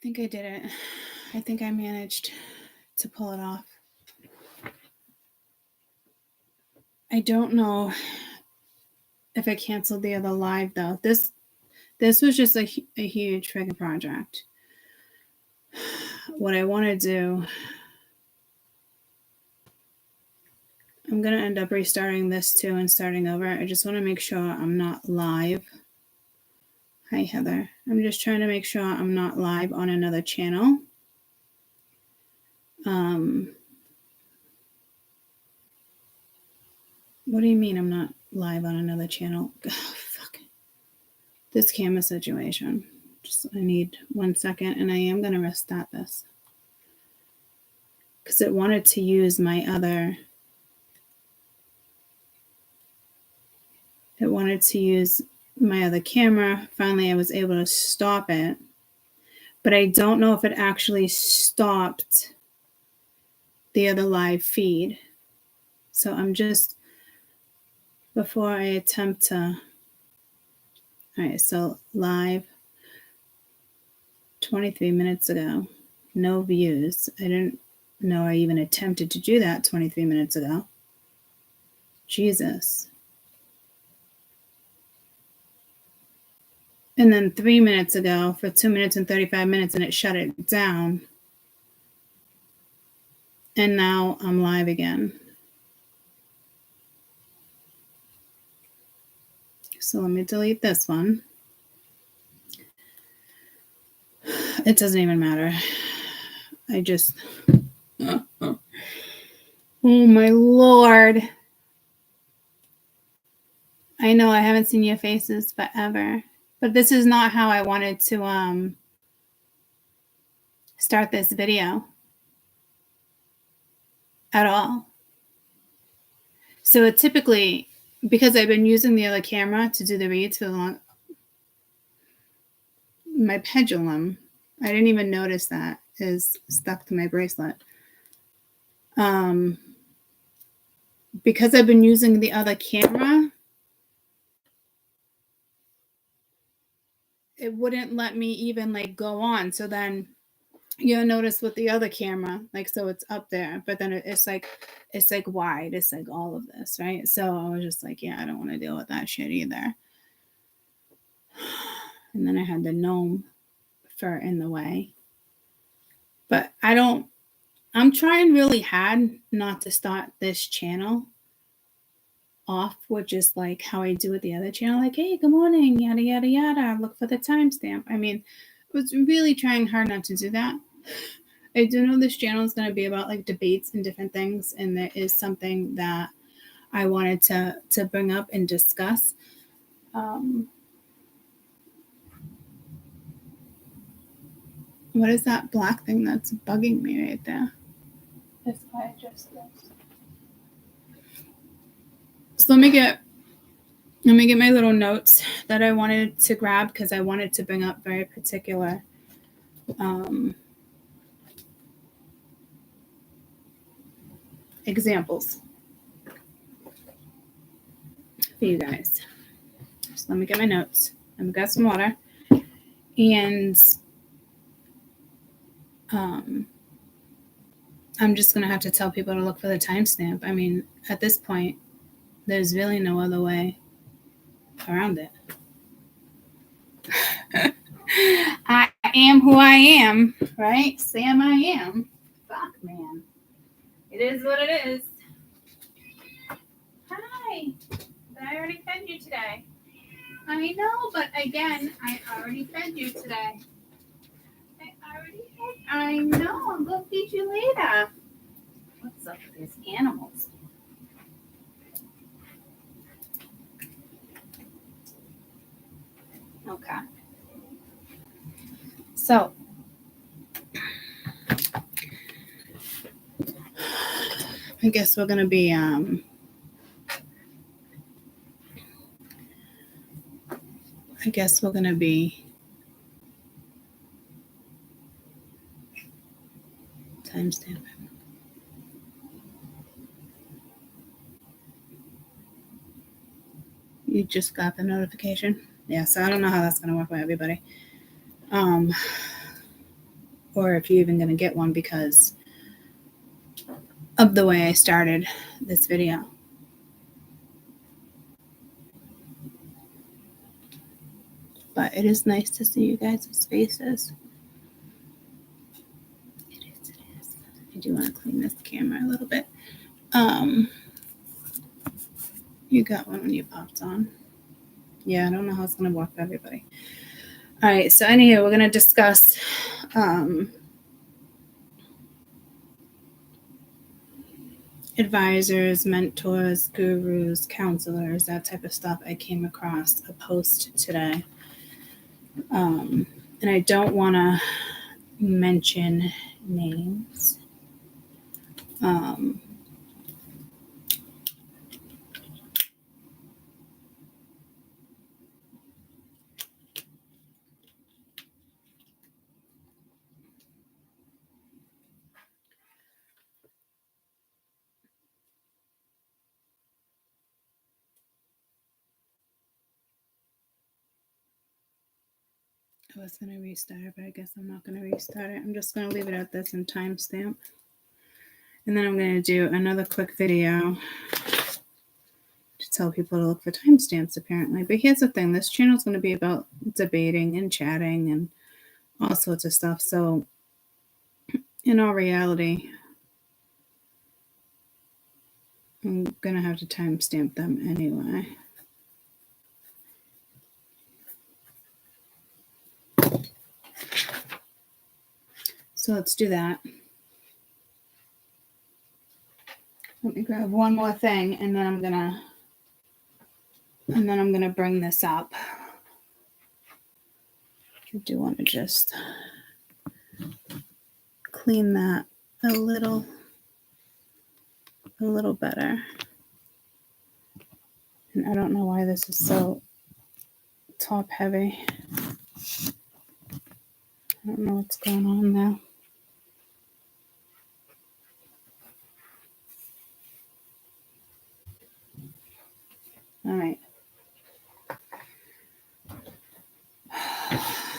think I did it. I think I managed to pull it off. I don't know if I canceled the other live though. This was just a huge freaking project. What I want to do, I'm going to end up restarting this too and starting over. I just want to make sure I'm not live. Hi, Heather. I'm just trying to make sure I'm not live on another channel. What do you mean I'm not live on another channel? Oh, fuck. This camera situation. Just, I need 1 second, and I am going to restart this. Because it wanted to use my other... It wanted to use my other camera. Finally, I was able to stop it. But I don't know if it actually stopped the other live feed. So I'm just... Before I attempt to... All right, so live 23 minutes ago, no views. I didn't know I even attempted to do that 23 minutes ago. Jesus. And then 3 minutes ago for 2 minutes and 35 minutes, and it shut it down. And now I'm live again. So let me delete this one. It doesn't even matter. I just... Oh my Lord. I know I haven't seen your faces forever. But this is not how I wanted to start this video. At all. So it typically... Because I've been using the other camera to do the reads for the long... My pendulum, I didn't even notice that, is stuck to my bracelet. Because I've been using the other camera, it wouldn't let me even like go on. So then you'll notice with the other camera, like, so it's up there, but then it's like wide. It's like all of this, right? So I was just like, yeah, I don't want to deal with that shit either. And then I had the gnome fur in the way. But I'm trying really hard not to start this channel off with just like how I do with the other channel. Like, hey, good morning, yada, yada, yada. Look for the timestamp. I mean, I was really trying hard not to do that. I do know this channel is going to be about like debates and different things. And there is something that I wanted to bring up and discuss. What is that black thing that's bugging me right there? That's why I just this. So let me get my little notes that I wanted to grab because I wanted to bring up very particular examples for you guys. So let me get my notes. Let me grab some water. And I'm just going to have to tell people to look for the timestamp. I mean, at this point, there's really no other way around it. I am who I am, right? Sam, I am. Fuck, man. It is what it is. Hi. I already fed you today. I know, but again, I already fed you today. I know. I'll go feed you later. What's up with these animals? Okay. So, I guess we're going to be, timestamp. You just got the notification? Yeah, so I don't know how that's going to work with everybody. or if you're even going to get one because of the way I started this video. But it is nice to see you guys' faces. It is. I do want to clean this camera a little bit. You got one when you popped on. Yeah, I don't know how it's going to work for everybody. All right, so anyhow, we're going to discuss advisors, mentors, gurus, counselors, that type of stuff. I came across a post today. And I don't want to mention names. I was going to restart it, but I guess I'm not going to restart it. I'm just going to leave it at this and timestamp. And then I'm going to do another quick video to tell people to look for timestamps, apparently. But here's the thing. This channel is going to be about debating and chatting and all sorts of stuff. So in all reality, I'm going to have to timestamp them anyway. So let's do that. Let me grab one more thing, and then I'm gonna bring this up. I do want to just clean that a little better. And I don't know why this is so top heavy. I don't know what's going on there. All right.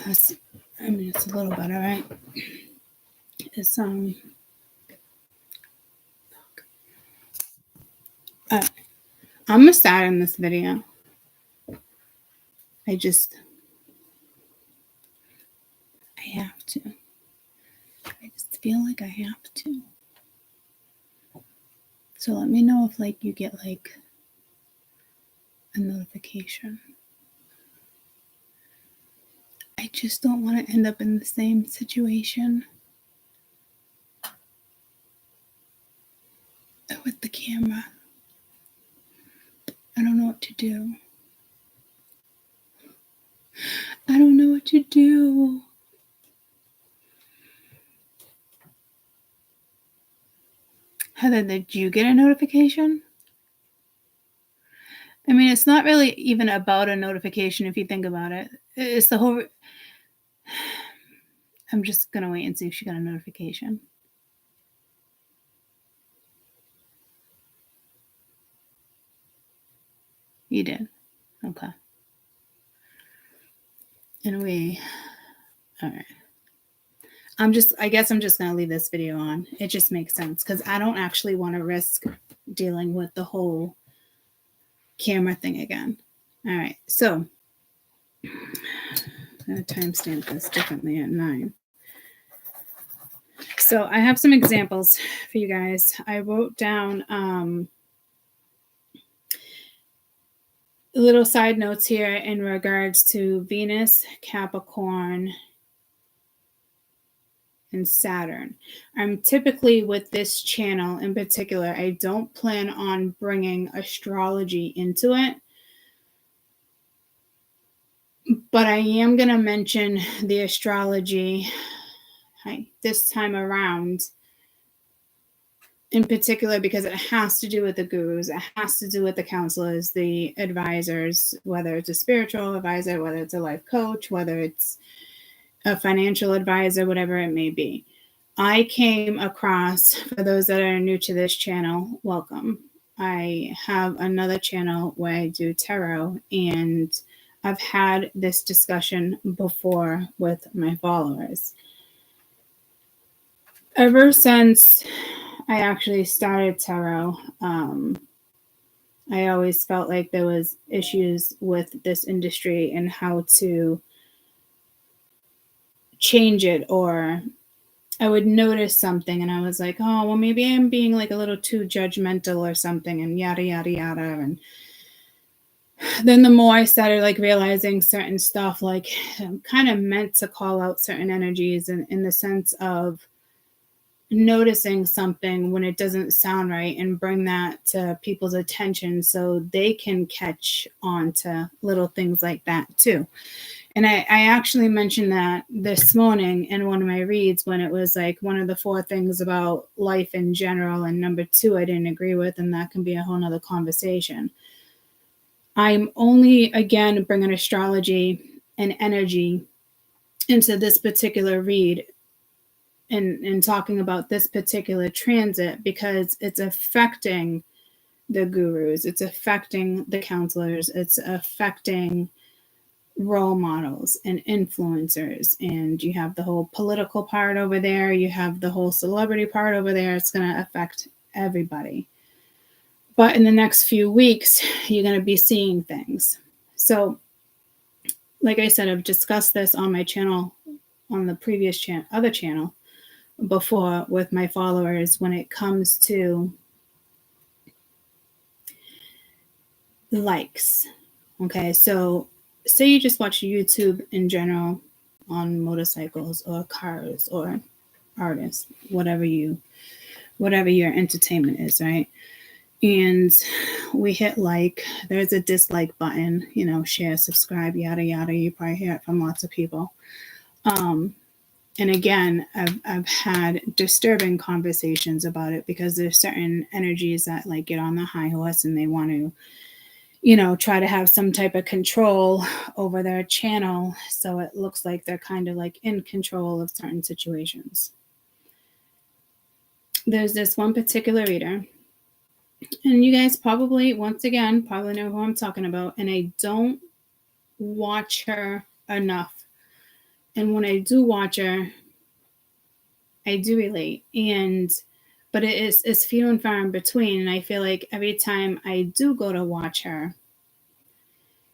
It's a little better, right? It's I'm gonna start in this video. I have to. I just feel like I have to. So let me know if you get a notification. I just don't want to end up in the same situation with the camera. I don't know what to do. I don't know what to do. Heather, did you get a notification? I mean, it's not really even about a notification if you think about it. It's the whole... I'm just going to wait and see if she got a notification. You did? Okay. And all right. I guess I'm just going to leave this video on. It just makes sense because I don't actually want to risk dealing with the whole camera thing again. All right. So I'm going to timestamp this differently at 9. So I have some examples for you guys. I wrote down little side notes here in regards to Venus, Capricorn, and Saturn. I'm typically with this channel in particular, I don't plan on bringing astrology into it, but I am going to mention the astrology this time around in particular because it has to do with the gurus, it has to do with the counselors, the advisors, whether it's a spiritual advisor, whether it's a life coach, whether it's a financial advisor, whatever it may be. I came across, for those that are new to this channel, welcome. I have another channel where I do tarot, and I've had this discussion before with my followers. Ever since I actually started tarot, I always felt like there was issues with this industry and how to change it, or I would notice something and I was like, oh, well, maybe I'm being like a little too judgmental or something, and yada, yada, yada. And then the more I started like realizing certain stuff, like I'm kind of meant to call out certain energies in the sense of noticing something when it doesn't sound right and bring that to people's attention so they can catch on to little things like that too. And I actually mentioned that this morning in one of my reads when it was like one of the 4 things about life in general, and number 2 I didn't agree with, and that can be a whole nother conversation. I'm only again bringing astrology and energy into this particular read and talking about this particular transit because it's affecting the gurus, it's affecting the counselors, it's affecting role models and influencers, and you have the whole political part over there, you have the whole celebrity part over there. It's going to affect everybody, but in the next few weeks you're going to be seeing things. So like I said, I've discussed this on my channel, on the previous other channel before with my followers when it comes to likes. Okay, so say you just watch YouTube in general on motorcycles or cars or artists, whatever your entertainment is, right? And we hit like, there's a dislike button, share, subscribe, yada yada. You probably hear it from lots of people. And again, I've had disturbing conversations about it because there's certain energies that like get on the high horse and they want to try to have some type of control over their channel. So it looks like they're kind of like in control of certain situations. There's this one particular reader, and you guys probably, once again, probably know who I'm talking about. And I don't watch her enough. And when I do watch her, I do relate. But it's few and far in between. And I feel like every time I do go to watch her,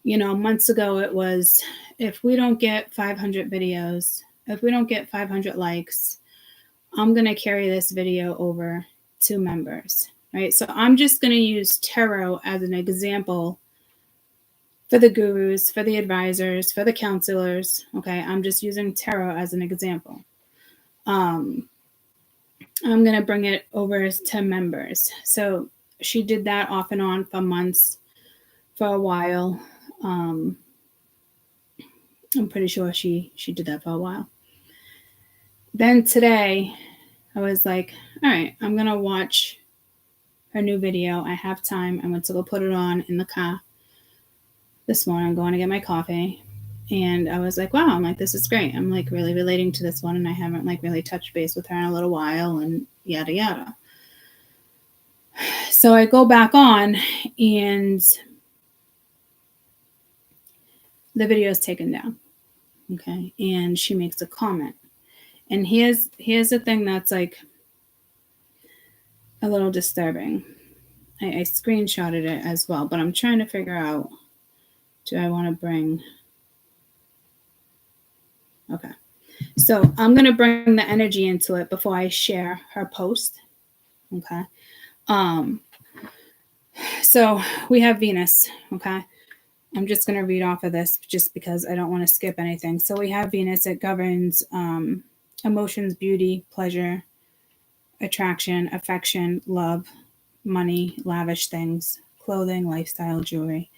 months ago it was, if we don't get 500 videos, if we don't get 500 likes, I'm going to carry this video over to members, right? So I'm just going to use tarot as an example for the gurus, for the advisors, for the counselors. Okay, I'm just using tarot as an example. I'm going to bring it over to members. So she did that off and on for months, for a while. I'm pretty sure she did that for a while. Then today, I was like, all right, I'm going to watch her new video. I have time. I went to go put it on in the car this morning. I'm going to get my coffee. And I was like, wow, I'm like, this is great. I'm like really relating to this one. And I haven't like really touched base with her in a little while and yada, yada. So I go back on and the video is taken down. Okay. And she makes a comment. And here's the thing that's like a little disturbing. I screenshotted it as well, but I'm trying to figure out, do I want to bring... Okay. So I'm going to bring the energy into it before I share her post. Okay. So we have Venus. Okay. I'm just going to read off of this just because I don't want to skip anything. So we have Venus. It governs emotions, beauty, pleasure, attraction, affection, love, money, lavish things, clothing, lifestyle, jewelry,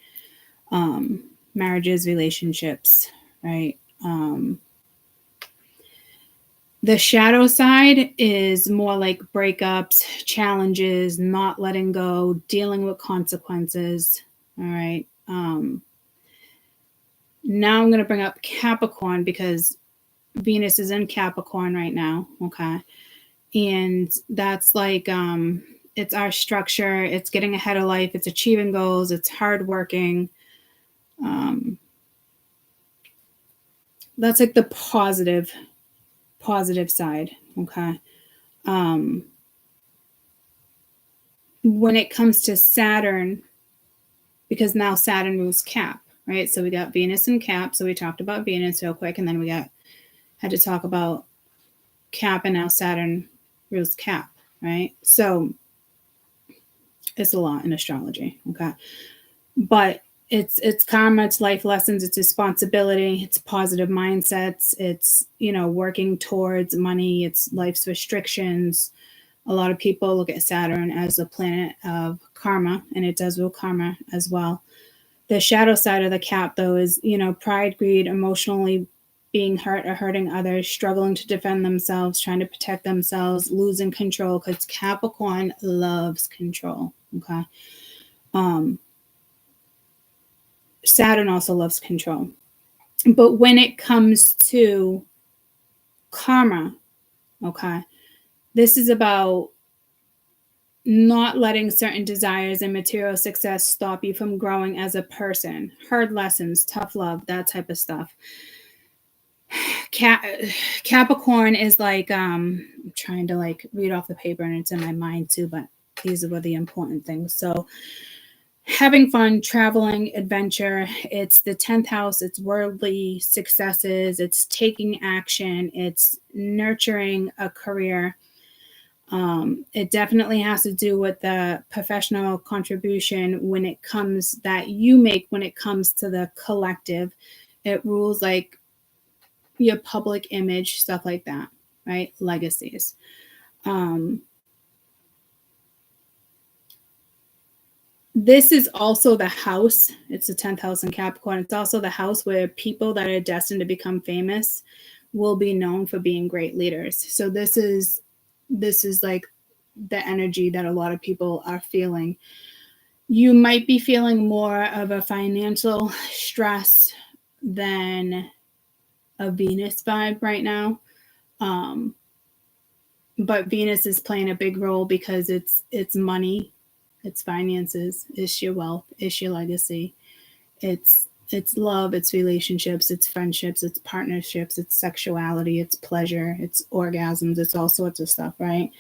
marriages, relationships, right? The shadow side is more like breakups, challenges, not letting go, dealing with consequences. All right. Now I'm going to bring up Capricorn because Venus is in Capricorn right now. Okay. And that's like, it's our structure. It's getting ahead of life. It's achieving goals. It's hardworking. That's like the positive side. Okay. When it comes to Saturn, because now Saturn rules Cap, right? So we got Venus and Cap. So we talked about Venus real quick, and then we had to talk about Cap, and now Saturn rules Cap, right? So it's a lot in astrology, okay? But it's karma, it's life lessons, it's responsibility, it's positive mindsets, it's, you know, working towards money, it's life's restrictions. A lot of people look at Saturn as a planet of karma, and it does rule karma as well. The shadow side of the Cap, though, is, you know, pride, greed, emotionally being hurt or hurting others, struggling to defend themselves, trying to protect themselves, losing control, because Capricorn loves control, okay? Saturn also loves control. But when it comes to karma, okay, this is about not letting certain desires and material success stop you from growing as a person. Hard lessons, tough love, that type of stuff. Capricorn is like, I'm trying to like read off the paper and it's in my mind too, but these are the important things. So having fun, traveling, adventure, it's the 10th house, it's worldly successes, it's taking action, it's nurturing a career. It definitely has to do with the professional contribution when it comes that you make when it comes to the collective. It rules like your public image, stuff like that, right? Legacies. This is also the house. It's the 10th house in Capricorn. It's also the house where people that are destined to become famous will be known for being great leaders. So this is like the energy that a lot of people are feeling. You might be feeling more of a financial stress than a Venus vibe right now. But Venus is playing a big role because it's money, it's finances, it's your wealth, it's your legacy, it's love, it's relationships, it's friendships, it's partnerships, it's sexuality, it's pleasure, it's orgasms, it's all sorts of stuff, right?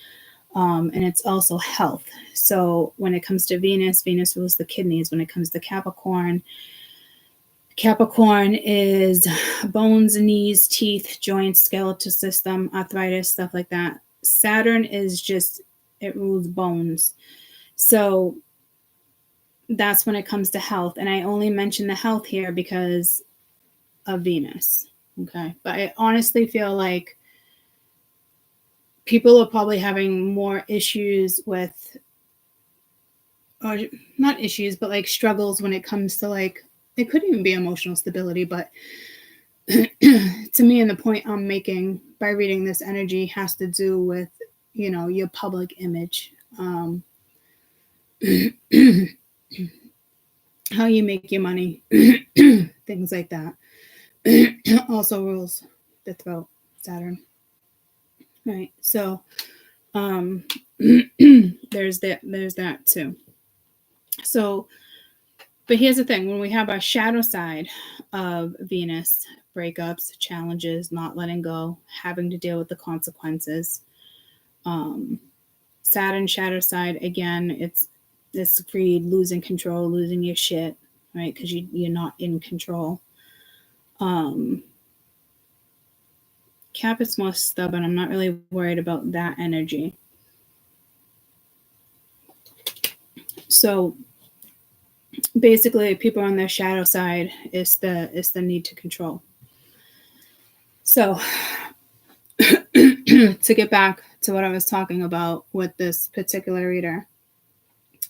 And it's also health. So when it comes to Venus, Venus rules the kidneys. When it comes to Capricorn, Capricorn is bones, knees, teeth, joints, skeletal system, arthritis, stuff like that. Saturn is just, it rules bones. So that's when it comes to health. And I only mention the health here because of Venus. Okay. But I honestly feel like people are probably having more issues with, or not issues, but like struggles when it comes to like, it could even be emotional stability, but to me, and the point I'm making by reading this energy has to do with, you know, your public image, how you make your money, things like that. Also rules the throat, Saturn. Right. So there's that too. So, but here's the thing, when we have our shadow side of Venus, breakups, challenges, not letting go, having to deal with the consequences. Saturn shadow side, again, it's this greed, losing control, losing your shit, right? Because you're not in control. Cap is more stubborn. I'm not really worried about that energy. So basically, people on their shadow side is the need to control. So to get back to what I was talking about with this particular reader,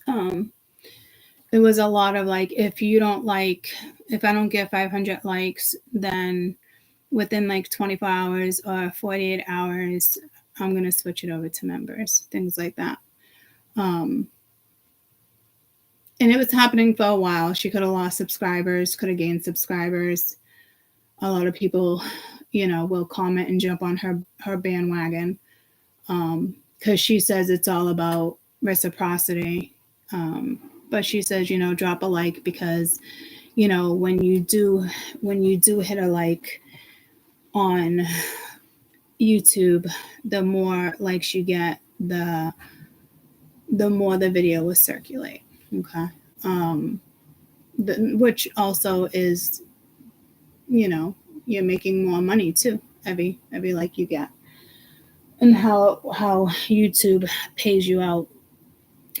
it was a lot of like, if I don't get 500 likes, then within like 24 hours or 48 hours, I'm going to switch it over to members, things like that. And it was happening for a while. She could have lost subscribers, could have gained subscribers. A lot of people, you know, will comment and jump on her bandwagon because she says it's all about reciprocity. But she says, you know, drop a like because, you know, when you do hit a like on, YouTube, the more likes you get, the more the video will circulate. Okay. Which also is, you're making more money too, every like you get, and how YouTube pays you out.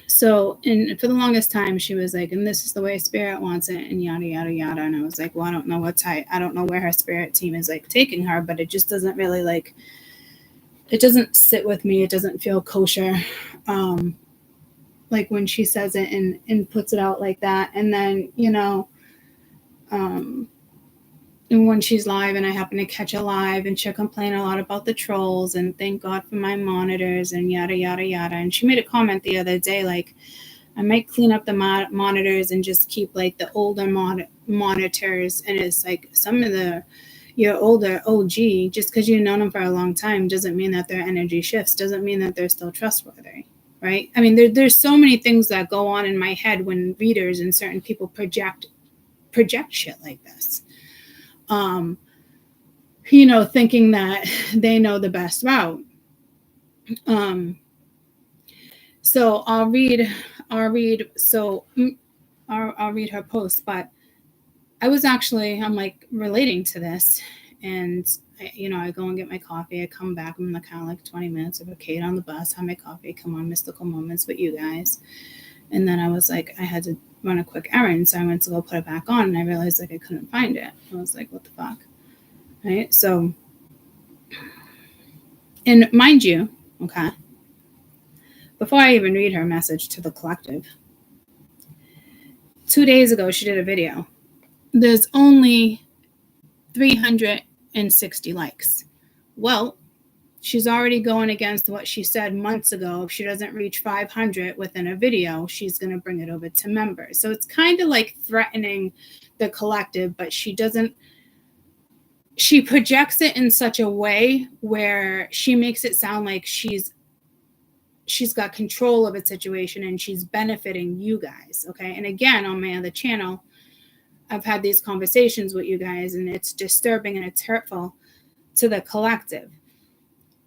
So, and for the longest time, she was like, and this is the way Spirit wants it, and yada, yada, yada. And I was like, well, I don't know I don't know where her Spirit team is like taking her, but it just doesn't really like, it doesn't sit with me. It doesn't feel kosher. Like when she says it and puts it out like that. And then, and when she's live and I happen to catch her live, and she'll complain a lot about the trolls and thank God for my monitors and yada, yada, yada. And she made a comment the other day, like, I might clean up the monitors and just keep like the older monitors. And it's like some of your older OG, just because you've known them for a long time doesn't mean that their energy shifts, doesn't mean that they're still trustworthy, right? I mean, there's so many things that go on in my head when readers and certain people project shit like this. Thinking that they know the best route. So I'll read her post, but I'm like relating to this, and I go and get my coffee. I come back. I'm kind of like 20 minutes of a Kate on the bus, have my coffee, come on Mystical Moments with you guys. And then I was like, I had to run a quick errand. So I went to go put it back on, and I realized like I couldn't find it. I was like, what the fuck? Right. So, and mind you, okay, before I even read her message to the collective, 2 days ago, she did a video. There's only 360 likes. Well, she's already going against what she said months ago. If she doesn't reach 500 within a video, she's going to bring it over to members. So it's kind of like threatening the collective, but she projects it in such a way where she makes it sound like she's got control of a situation and she's benefiting you guys. Okay. And again, on my other channel, I've had these conversations with you guys, and it's disturbing and it's hurtful to the collective.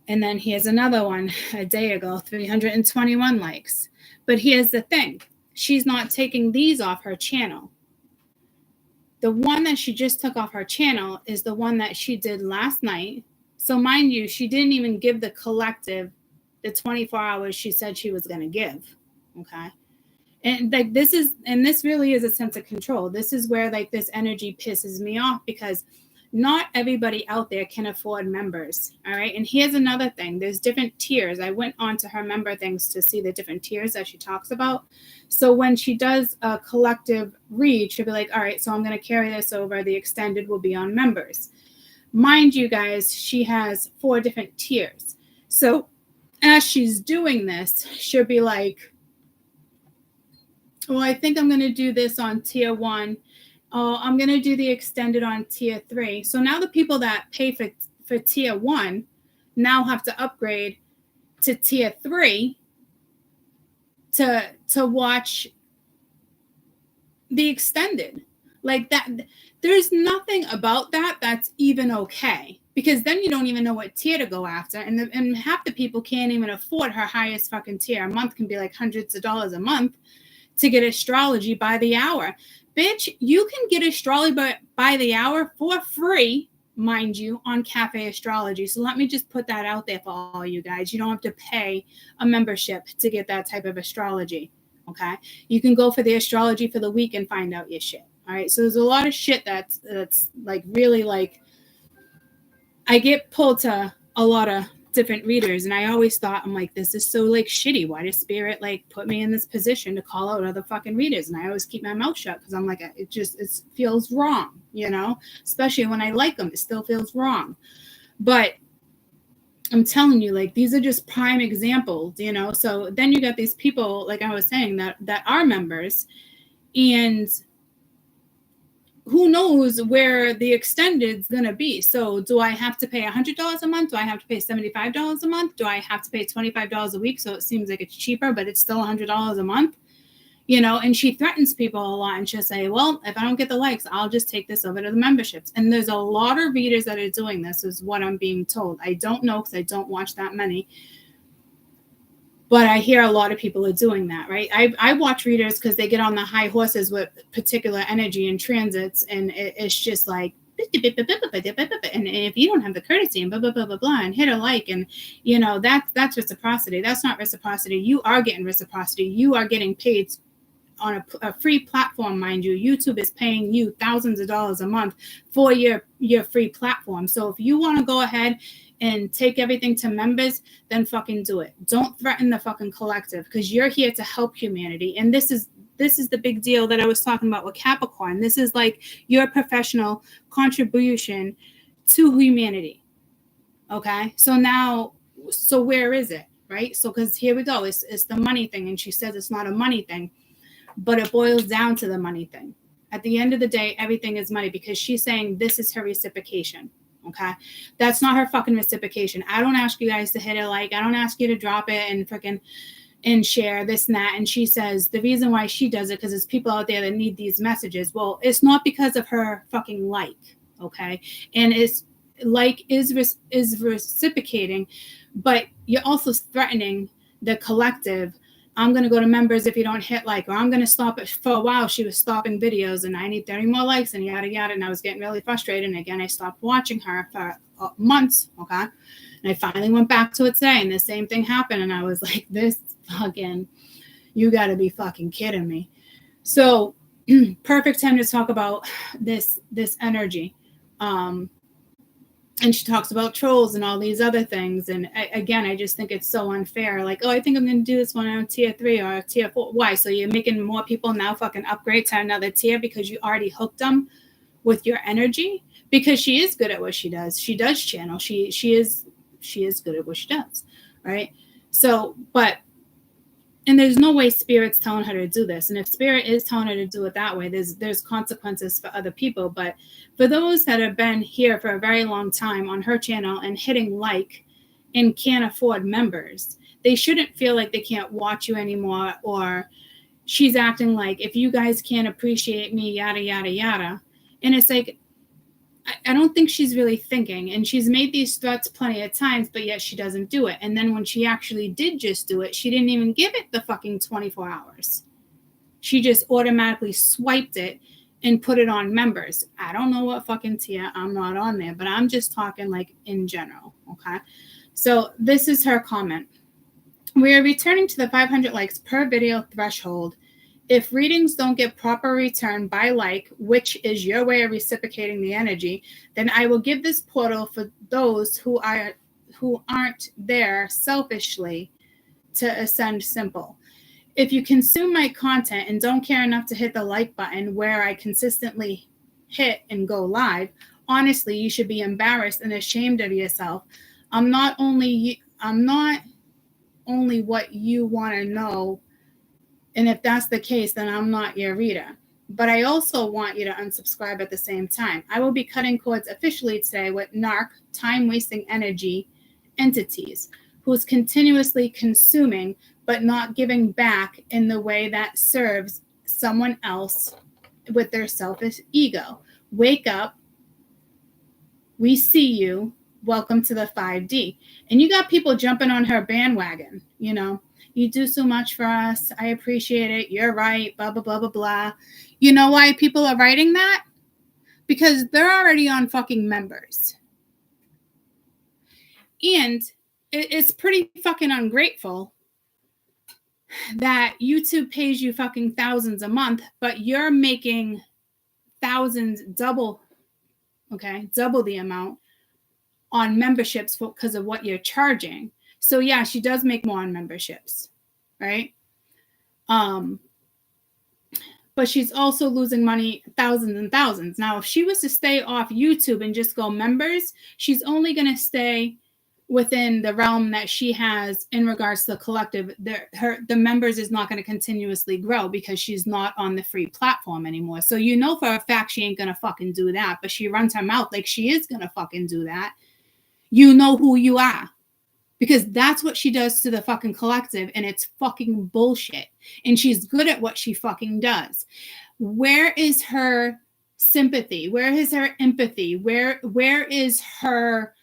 And then here's another one a day ago, 321 likes. But here's the thing. She's not taking these off her channel. The one that she just took off her channel is the one that she did last night. So mind you, she didn't even give the collective the 24 hours she said she was going to give. Okay. And like this really is a sense of control. This is where like this energy pisses me off, because not everybody out there can afford members. All right. And here's another thing. There's different tiers. I went on to her member things to see the different tiers that she talks about. So when she does a collective read, she'll be like, all right, so I'm going to carry this over. The extended will be on members. Mind you guys, she has 4 different tiers. So as she's doing this, she'll be like, well, I think I'm going to do this on tier 1. Oh, I'm going to do the extended on tier 3. So now the people that pay for tier 1 now have to upgrade to tier 3 to watch the extended. Like that, there's nothing about that that's even okay, because then you don't even know what tier to go after. And half the people can't even afford her highest fucking tier. A month can be like hundreds of dollars a month to get astrology by the hour. Bitch, you can get astrology by the hour for free, mind you, on Cafe Astrology. So let me just put that out there for all you guys. You don't have to pay a membership to get that type of astrology, okay? You can go for the astrology for the week and find out your shit, all right? So there's a lot of shit that's like really like, I get pulled to a lot of different readers, and I always thought, I'm like, this is so like shitty. Why does Spirit like put me in this position to call out other fucking readers? And I always keep my mouth shut because I'm like, it feels wrong, especially when I like them, it still feels wrong. But I'm telling you, like, these are just prime examples, so then you got these people, like I was saying, that are members, and who knows where the extended is going to be. So do I have to pay $100 a month? Do I have to pay $75 a month? Do I have to pay $25 a week? So it seems like it's cheaper, but it's still $100 a month. you know, and she threatens people a lot, and she'll say, well, if I don't get the likes, I'll just take this over to the memberships. And there's a lot of readers that are doing this, is what I'm being told. I don't know, because I don't watch that many, but I hear a lot of people are doing that, right? I watch readers because they get on the high horses with particular energy and transits, and it's just like, and if you don't have the courtesy and blah blah blah blah blah, and hit a like, and you know, that's reciprocity. That's not reciprocity. You are getting reciprocity. You are getting paid on a free platform, mind you. YouTube is paying you thousands of dollars a month for your free platform. So if you want to go ahead and take everything to members, then fucking do it. Don't threaten the fucking collective, because you're here to help humanity. And this is the big deal that I was talking about with Capricorn. This is like your professional contribution to humanity. Okay, so now, so where is it, right? So because here we go, it's the money thing, and she says it's not a money thing, but it boils down to the money thing. At the end of the day, everything is money, because she's saying this is her reciprocation. Okay, that's not her fucking reciprocation. I don't ask you guys to hit a like. I don't ask you to drop it and freaking and share this and that. And she says the reason why she does it because there's people out there that need these messages. Well, it's not because of her fucking like. Okay, and it's like is reciprocating, but you're also threatening the collective. I'm going to go to members if you don't hit like, or I'm going to stop it. For a while, she was stopping videos, and I need 30 more likes and yada, yada. And I was getting really frustrated. And again, I stopped watching her for months. Okay. And I finally went back to it today, and the same thing happened. And I was like, this fucking, you got to be fucking kidding me. So perfect time to talk about this energy. And she talks about trolls and all these other things. And again, I just think it's so unfair. Like, oh, I think I'm going to do this one on tier 3 or tier 4. Why? So you're making more people now fucking upgrade to another tier because you already hooked them with your energy? Because she is good at what she does. She does channel. She is good at what she does, right? So, but, and there's no way Spirit's telling her to do this. And if Spirit is telling her to do it that way, there's consequences for other people. But for those that have been here for a very long time on her channel and hitting like and can't afford members, they shouldn't feel like they can't watch you anymore, or she's acting like, if you guys can't appreciate me, yada, yada, yada. And it's like, I don't think she's really thinking, and she's made these threats plenty of times, but yet she doesn't do it. And then when she actually did just do it, she didn't even give it the fucking 24 hours. She just automatically swiped it and put it on members. I don't know what fucking tier, I'm not on there, but I'm just talking like in general, okay? So this is her comment. We are returning to the 500 likes per video threshold. If readings don't get proper return by like, which is your way of reciprocating the energy, then I will give this portal for those who aren't there selfishly to ascend simple. If you consume my content and don't care enough to hit the like button where I consistently hit and go live, honestly, you should be embarrassed and ashamed of yourself. I'm not only what you want to know. And if that's the case, then I'm not your reader. But I also want you to unsubscribe at the same time. I will be cutting cords officially today with narc, time-wasting energy entities who's continuously consuming but not giving back in the way that serves someone else with their selfish ego. Wake up. We see you. Welcome to the 5D. And you got people jumping on her bandwagon, you know. You do so much for us. I appreciate it. You're right. Blah, blah, blah, blah, blah. You know why people are writing that? Because they're already on fucking members. And it's pretty fucking ungrateful that YouTube pays you fucking thousands a month, but you're making thousands double the amount on memberships because of what you're charging. So yeah, she does make more on memberships, right? But she's also losing money, thousands and thousands. Now, if she was to stay off YouTube and just go members, she's only going to stay within the realm that she has in regards to the collective. The members is not going to continuously grow because she's not on the free platform anymore. So you know for a fact she ain't going to fucking do that, but she runs her mouth like she is going to fucking do that. You know who you are. because that's what she does to the fucking collective, and it's fucking bullshit. And she's good at what she fucking does. Where is her sympathy? Where is her empathy? Where is her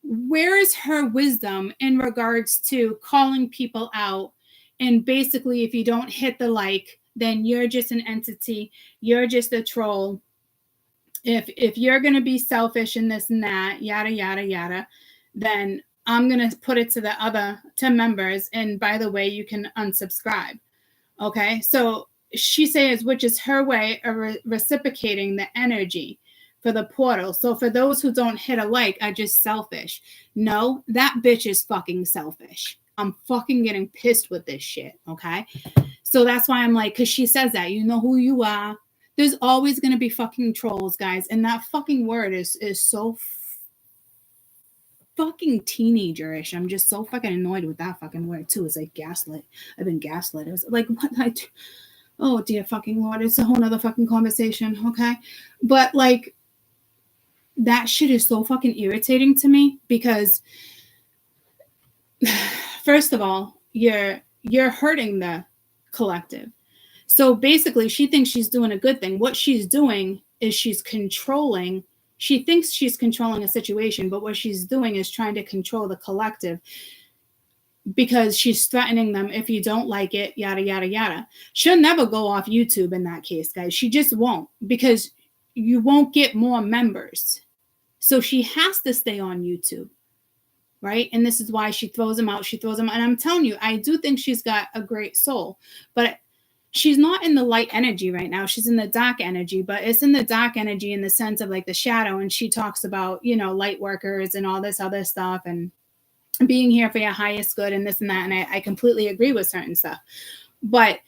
wisdom in regards to calling people out? And basically, if you don't hit the like, then you're just an entity, you're just a troll. If you're going to be selfish and this and that, yada yada yada, then I'm going to put it to members, and by the way, you can unsubscribe. Okay, so she says, which is her way of reciprocating the energy for the portal. So for those who don't hit a like are just selfish. No, that bitch is fucking selfish. I'm fucking getting pissed with this shit, okay? So that's why I'm like, because she says that, you know who you are. There's always going to be fucking trolls, guys. And that fucking word is so fucking teenagerish. I'm just so fucking annoyed with that fucking word, too. It's like gaslit. I've been gaslit. It was like, what? Oh, dear fucking Lord. It's a whole nother fucking conversation, okay? But, like, that shit is so fucking irritating to me because, first of all, you're hurting the collective. So basically, she thinks she's doing a good thing. What she's doing is she's controlling. She thinks she's controlling a situation, but what she's doing is trying to control the collective because she's threatening them. If you don't like it, yada, yada, yada. She'll never go off YouTube in that case, guys. She just won't, because you won't get more members. So she has to stay on YouTube, right? And this is why she throws them out. She throws them out. And I'm telling you, I do think she's got a great soul, but she's not in the light energy right now. She's in the dark energy, but it's in the dark energy in the sense of like the shadow. And she talks about, you know, light workers and all this other stuff and being here for your highest good and this and that. And I completely agree with certain stuff. But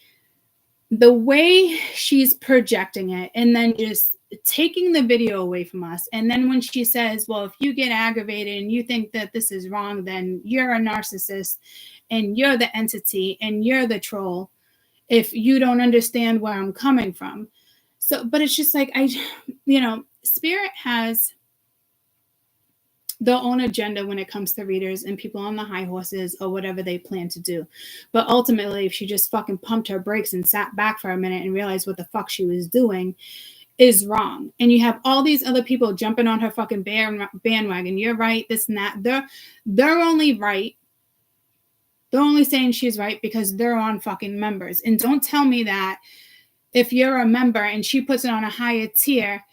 the way she's projecting it and then just taking the video away from us. And then when she says, well, if you get aggravated and you think that this is wrong, then you're a narcissist and you're the entity and you're the troll if you don't understand where I'm coming from. So, but it's just like, Spirit has their own agenda when it comes to readers and people on the high horses or whatever they plan to do. But ultimately, if she just fucking pumped her brakes and sat back for a minute and realized what the fuck she was doing is wrong. And you have all these other people jumping on her fucking bandwagon. You're right, this and that. They're only right. They're only saying she's right because they're on fucking members. And don't tell me that if you're a member and she puts it on a higher tier,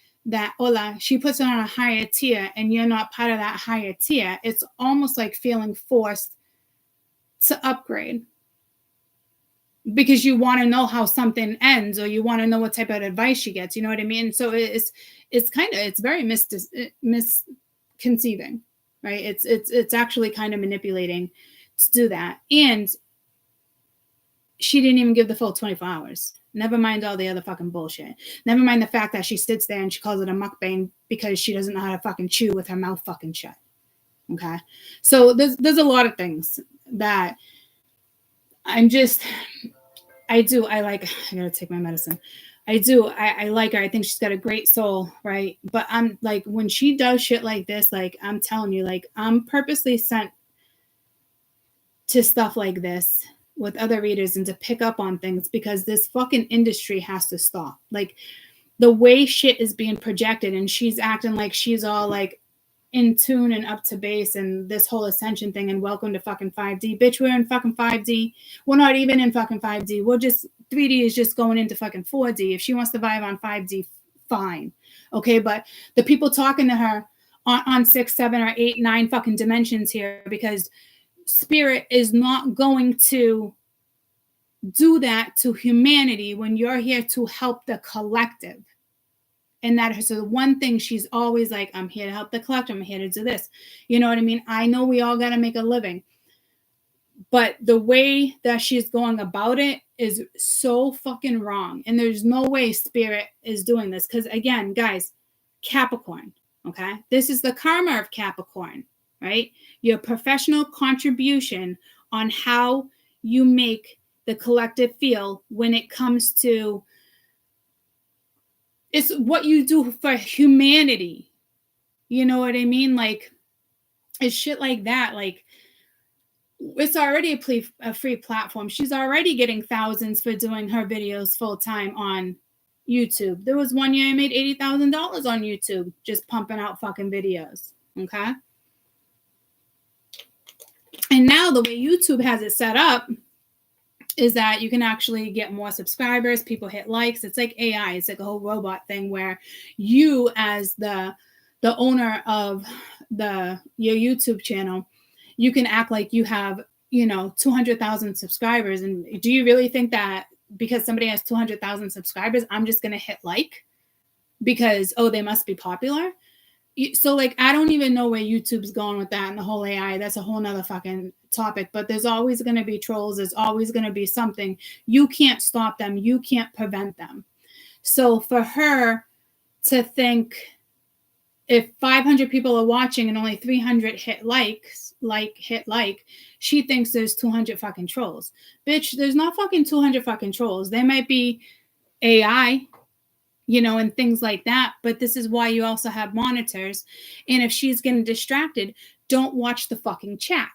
she puts it on a higher tier and you're not part of that higher tier, it's almost like feeling forced to upgrade because you want to know how something ends or you want to know what type of advice she gets. You know what I mean? So it's very misconceiving, right? It's actually kind of manipulating to do that. And she didn't even give the full 24 hours. Never mind all the other fucking bullshit. Never mind the fact that she sits there and she calls it a mukbang because she doesn't know how to fucking chew with her mouth fucking shut. Okay? So there's a lot of things that I gotta take my medicine. I like her. I think she's got a great soul, right? But I'm like, when she does shit like this, like, I'm telling you, like, I'm purposely sent to stuff like this with other readers and to pick up on things because this fucking industry has to stop. Like, the way shit is being projected and she's acting like she's all like in tune and up to base and this whole ascension thing and welcome to fucking 5D. Bitch, we're in fucking 5D. We're not even in fucking 5D. 3D is just going into fucking 4D. If she wants to vibe on 5D, fine. Okay, but the people talking to her on 6, 7, or 8, 9 fucking dimensions here, because Spirit is not going to do that to humanity when you're here to help the collective. And that is the one thing she's always like, I'm here to help the collective. I'm here to do this. You know what I mean? I know we all got to make a living. But the way that she's going about it is so fucking wrong. And there's no way Spirit is doing this. Because again, guys, Capricorn, okay? This is the karma of Capricorn, right? Your professional contribution on how you make the collective feel when it comes to, it's what you do for humanity. You know what I mean? Like, it's shit like that. Like, it's already a free platform. She's already getting thousands for doing her videos full time on YouTube. There was one year I made $80,000 on YouTube just pumping out fucking videos. Okay. And now the way YouTube has it set up is that you can actually get more subscribers. People hit likes. It's like AI. It's like a whole robot thing where you, as the owner of your YouTube channel, you can act like you have, 200,000 subscribers. And do you really think that because somebody has 200,000 subscribers, I'm just going to hit like because, oh, they must be popular? So like, I don't even know where YouTube's going with that and the whole AI. That's a whole nother fucking topic, but there's always going to be trolls. There's always going to be something. You can't stop them. You can't prevent them. So for her to think if 500 people are watching and only 300 hit like, she thinks there's 200 fucking trolls. Bitch, there's not fucking 200 fucking trolls. There might be AI, and things like that. But this is why you also have monitors. And if she's getting distracted, don't watch the fucking chat.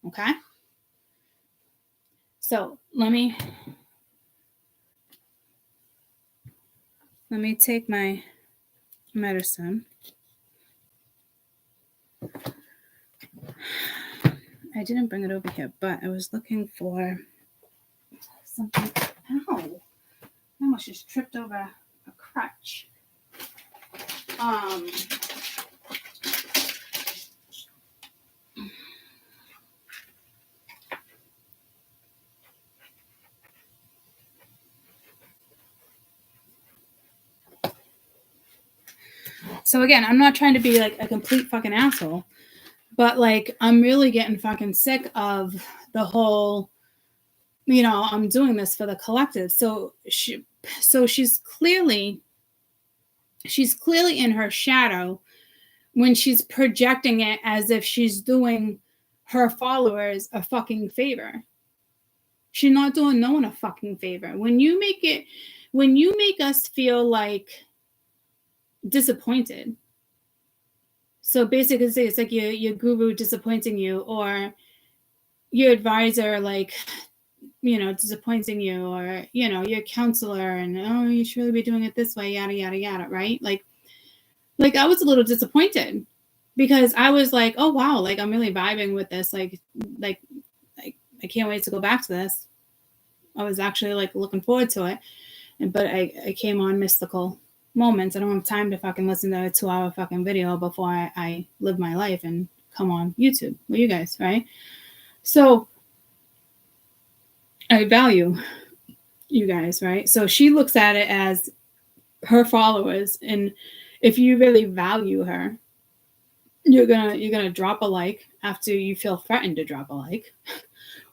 Okay? So let me take my medicine. I didn't bring it over here, but I was looking for something. Ow! I almost just tripped over a crutch. So again, I'm not trying to be like a complete fucking asshole, but like I'm really getting fucking sick of the whole, I'm doing this for the collective. So she's clearly in her shadow when she's projecting it as if she's doing her followers a fucking favor. She's not doing no one a fucking favor. When you make us feel like disappointed. So basically it's like your guru disappointing you, or your advisor like, disappointing you, or, your counselor and, oh, you should really be doing it this way, yada, yada, yada, right? Like I was a little disappointed because I was like, oh, wow, like I'm really vibing with this. Like I can't wait to go back to this. I was actually like looking forward to it. But I came on mystical moments. I don't have time to fucking listen to a 2-hour fucking video before I live my life and come on YouTube with you guys, right? So I value you guys, right? So she looks at it as her followers, and if you really value her, you're gonna drop a like after you feel threatened to drop a like,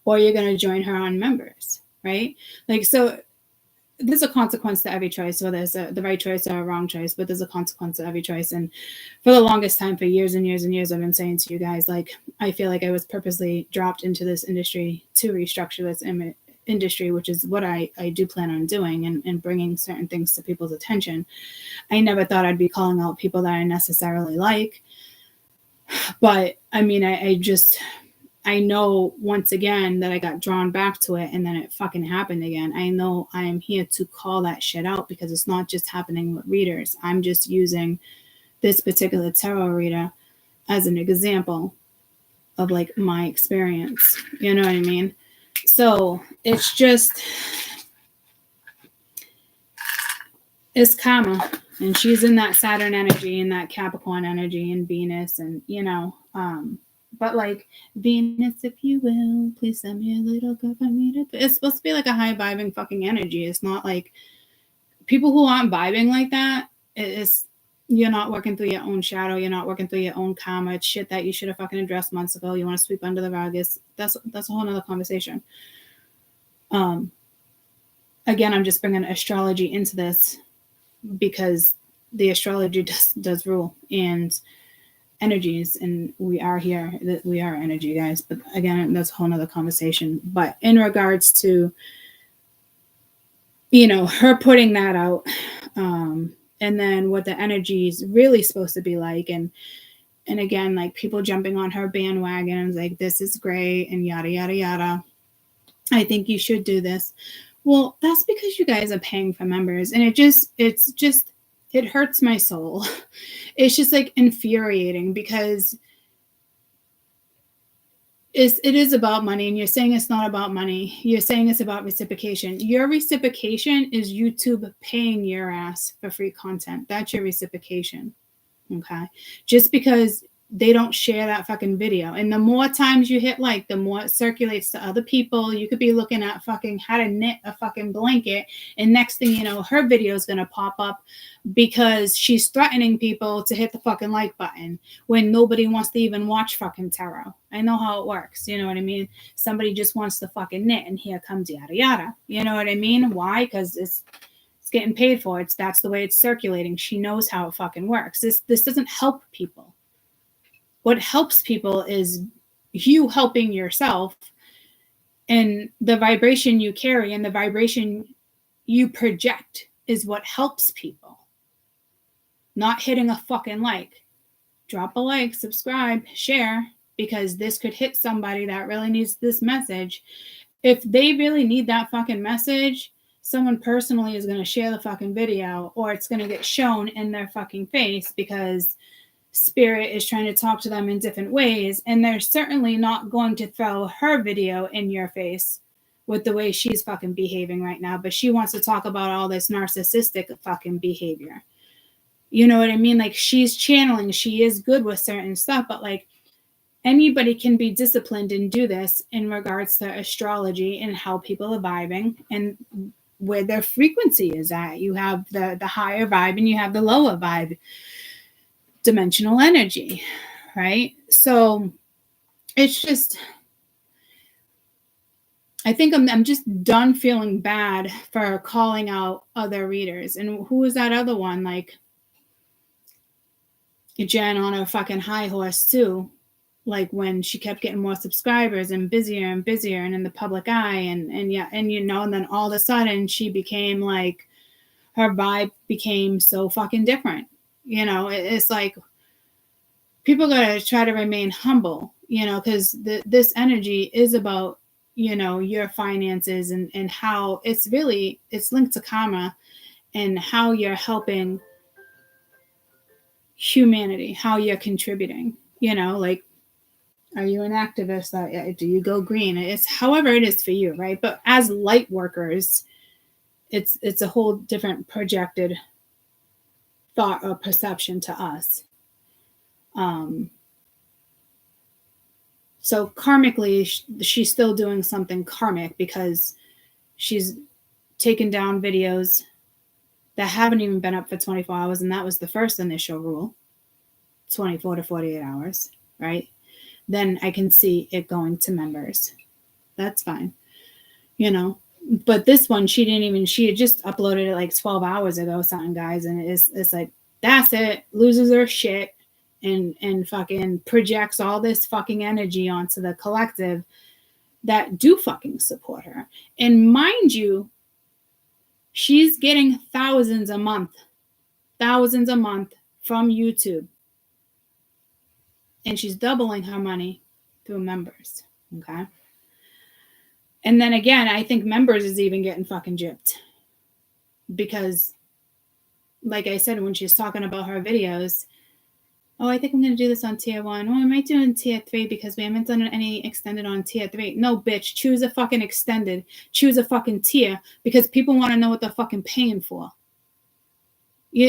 or you're gonna join her on members, right? Like, so there's a consequence to every choice, whether it's the right choice or a wrong choice, but there's a consequence to every choice. And for the longest time, for years and years and years, I've been saying to you guys, like, I feel like I was purposely dropped into this industry to restructure this industry, which is what I do plan on doing, and bringing certain things to people's attention. I never thought I'd be calling out people that I necessarily like. But I mean, I know once again that I got drawn back to it, and then it fucking happened again. I know I am here to call that shit out because it's not just happening with readers. I'm just using this particular tarot reader as an example of like my experience. You know what I mean? So it's karma, and she's in that Saturn energy and that Capricorn energy and Venus, and but like, Venus, if you will, please send me a little girl for me to. It's supposed to be like a high vibing fucking energy. It's not like people who aren't vibing like that. You're not working through your own shadow. You're not working through your own karma. It's shit that you should have fucking addressed months ago. You want to sweep under the rug. That's a whole nother conversation. Again, I'm just bringing astrology into this because the astrology does rule, and energies, and we are here. We are energy, guys. But again, that's a whole nother conversation. But in regards to, her putting that out, and then what the energy is really supposed to be like, and And again, like people jumping on her bandwagon and like, this is great and yada, yada, yada. I think you should do this. Well, that's because you guys are paying for members. And it hurts my soul. It's just like infuriating because it is about money, and you're saying it's not about money. You're saying it's about reciprocation. Your reciprocation is YouTube paying your ass for free content. That's your reciprocation. Okay. Just because they don't share that fucking video. And the more times you hit like, the more it circulates to other people. You could be looking at fucking how to knit a fucking blanket. And next thing you know, her video is going to pop up because she's threatening people to hit the fucking like button when nobody wants to even watch fucking tarot. I know how it works. You know what I mean? Somebody just wants to fucking knit and here comes yada yada. You know what I mean? Why? Because it's getting paid for. That's the way it's circulating. She knows how it fucking works. This doesn't help people. What helps people is you helping yourself, and the vibration you carry and the vibration you project is what helps people. Not hitting a fucking like. Drop a like, subscribe, share, because this could hit somebody that really needs this message. If they really need that fucking message, someone personally is going to share the fucking video, or it's going to get shown in their fucking face because Spirit is trying to talk to them in different ways. And they're certainly not going to throw her video in your face with the way she's fucking behaving right now. But she wants to talk about all this narcissistic fucking behavior. You know what I mean? Like, she's channeling, she is good with certain stuff, but like, anybody can be disciplined and do this in regards to astrology and how people are vibing and where their frequency is at. You have the higher vibe and you have the lower vibe dimensional energy, right? So it's just, I think I'm just done feeling bad for calling out other readers. And who was that other one? Like Jen on a fucking high horse too. Like when she kept getting more subscribers and busier and in the public eye and yeah, and you know, and then all of a sudden she became like, her vibe became so fucking different. You know, it's like people gotta try to remain humble, you know, because this energy is about, you know, your finances and how it's linked to karma and how you're helping humanity, how you're contributing, you know, like, are you an activist? Do you go green? It's however it is for you, right? But as light workers, it's a whole different projected thought or perception to us. So karmically, she's still doing something karmic because she's taken down videos that haven't even been up for 24 hours. And that was the first initial rule, 24 to 48 hours, right? Then I can see it going to members. That's fine, you know. But this one, she had just uploaded it like 12 hours ago, something, guys. And it's like, that's it, loses her shit and fucking projects all this fucking energy onto the collective that do fucking support her. And mind you, she's getting thousands a month from YouTube. And she's doubling her money through members. Okay. And then again, I think members is even getting fucking gypped. Because, like I said, when she's talking about her videos, oh, I think I'm going to do this on tier 1. Oh, I might do it in tier 3 because we haven't done any extended on tier 3. No, bitch, choose a fucking extended. Choose a fucking tier because people want to know what they're fucking paying for.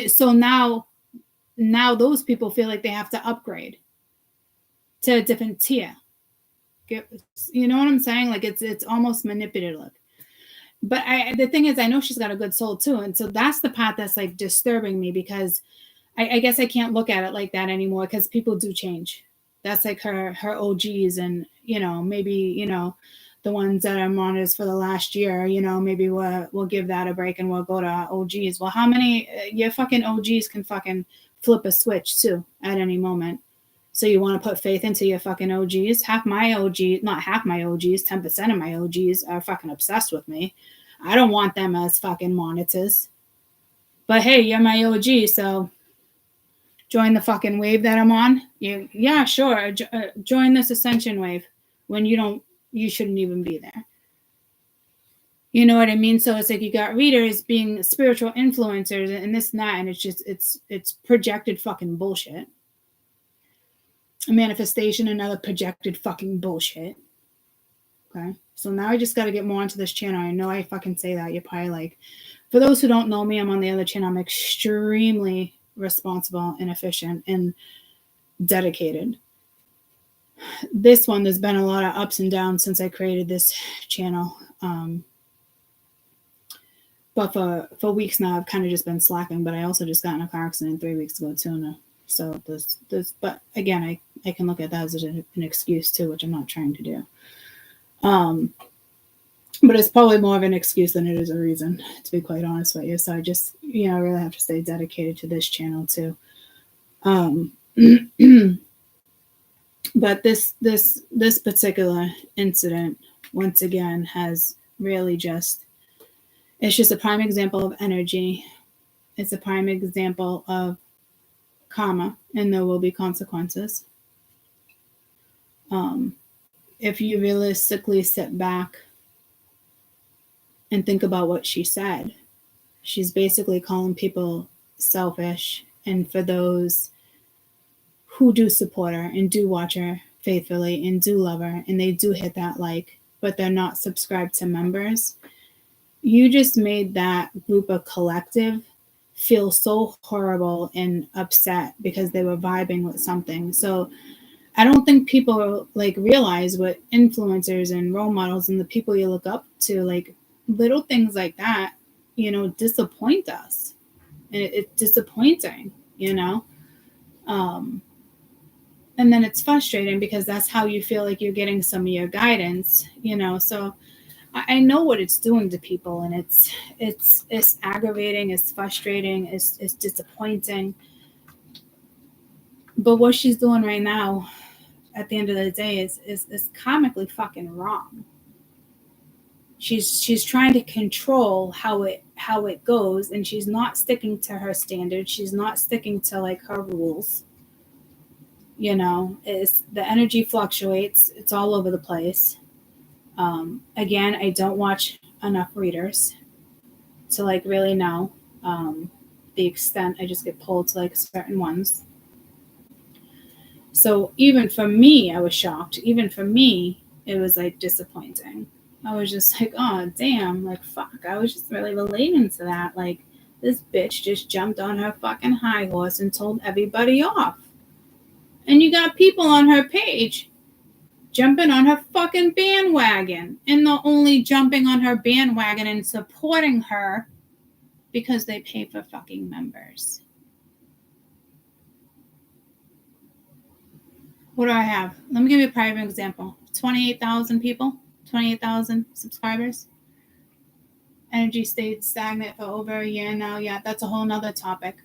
So now those people feel like they have to upgrade to a different tier. You know what I'm saying? Like it's almost manipulative. But the thing is, I know she's got a good soul too. And so that's the part that's like disturbing me because I guess I can't look at it like that anymore because people do change. That's like her OGs and, you know, maybe, you know, the ones that are monitors for the last year, you know, maybe we'll give that a break and we'll go to OGs. Well, how many your fucking OGs can fucking flip a switch too at any moment? So you want to put faith into your fucking OGs? Not half my OGs, 10% of my OGs are fucking obsessed with me. I don't want them as fucking monitors. But hey, you're my OG, so join the fucking wave that I'm on. Yeah, sure. Join this ascension wave when you shouldn't even be there. You know what I mean? So it's like you got readers being spiritual influencers and this and that, and it's projected fucking bullshit. A manifestation, another projected fucking bullshit. Okay. So now I just got to get more onto this channel. I know I fucking say that. You're probably like, for those who don't know me, I'm on the other channel. I'm extremely responsible and efficient and dedicated. This one, there's been a lot of ups and downs since I created this channel. But for weeks now, I've kind of just been slacking. But I also just got in a car accident 3 weeks ago too. So but again, I can look at that as an excuse too, which I'm not trying to do. But it's probably more of an excuse than it is a reason, to be quite honest with you. So I just, I really have to stay dedicated to this channel too. But this particular incident, once again, has really it's just a prime example of energy. It's a prime example of karma, and there will be consequences. If you realistically sit back and think about what she said, she's basically calling people selfish. And for those who do support her and do watch her faithfully and do love her and they do hit that like, but they're not subscribed to members, you just made that group of collective feel so horrible and upset because they were vibing with something. So I don't think people like realize what influencers and role models and the people you look up to, like little things like that, disappoint us. And it's disappointing, and then it's frustrating because that's how you feel like you're getting some of your guidance, so I know what it's doing to people, and it's aggravating, it's frustrating, it's disappointing. But what she's doing right now at the end of the day is comically fucking wrong. She's trying to control how it goes, and she's not sticking to her standards. She's not sticking to like her rules. It's the energy fluctuates. It's all over the place. Again, I don't watch enough readers to like really know the extent. I just get pulled to like certain ones. So even for me, I was shocked. Even for me, it was like disappointing. I was just like, oh, damn, like, fuck. I was just really relating to that. Like, this bitch just jumped on her fucking high horse and told everybody off. And you got people on her page jumping on her fucking bandwagon. And they're only jumping on her bandwagon and supporting her because they pay for fucking members. What do I have? Let me give you a prime example. 28,000 people, 28,000 subscribers. Energy stayed stagnant for over a year now. Yeah, that's a whole nother topic.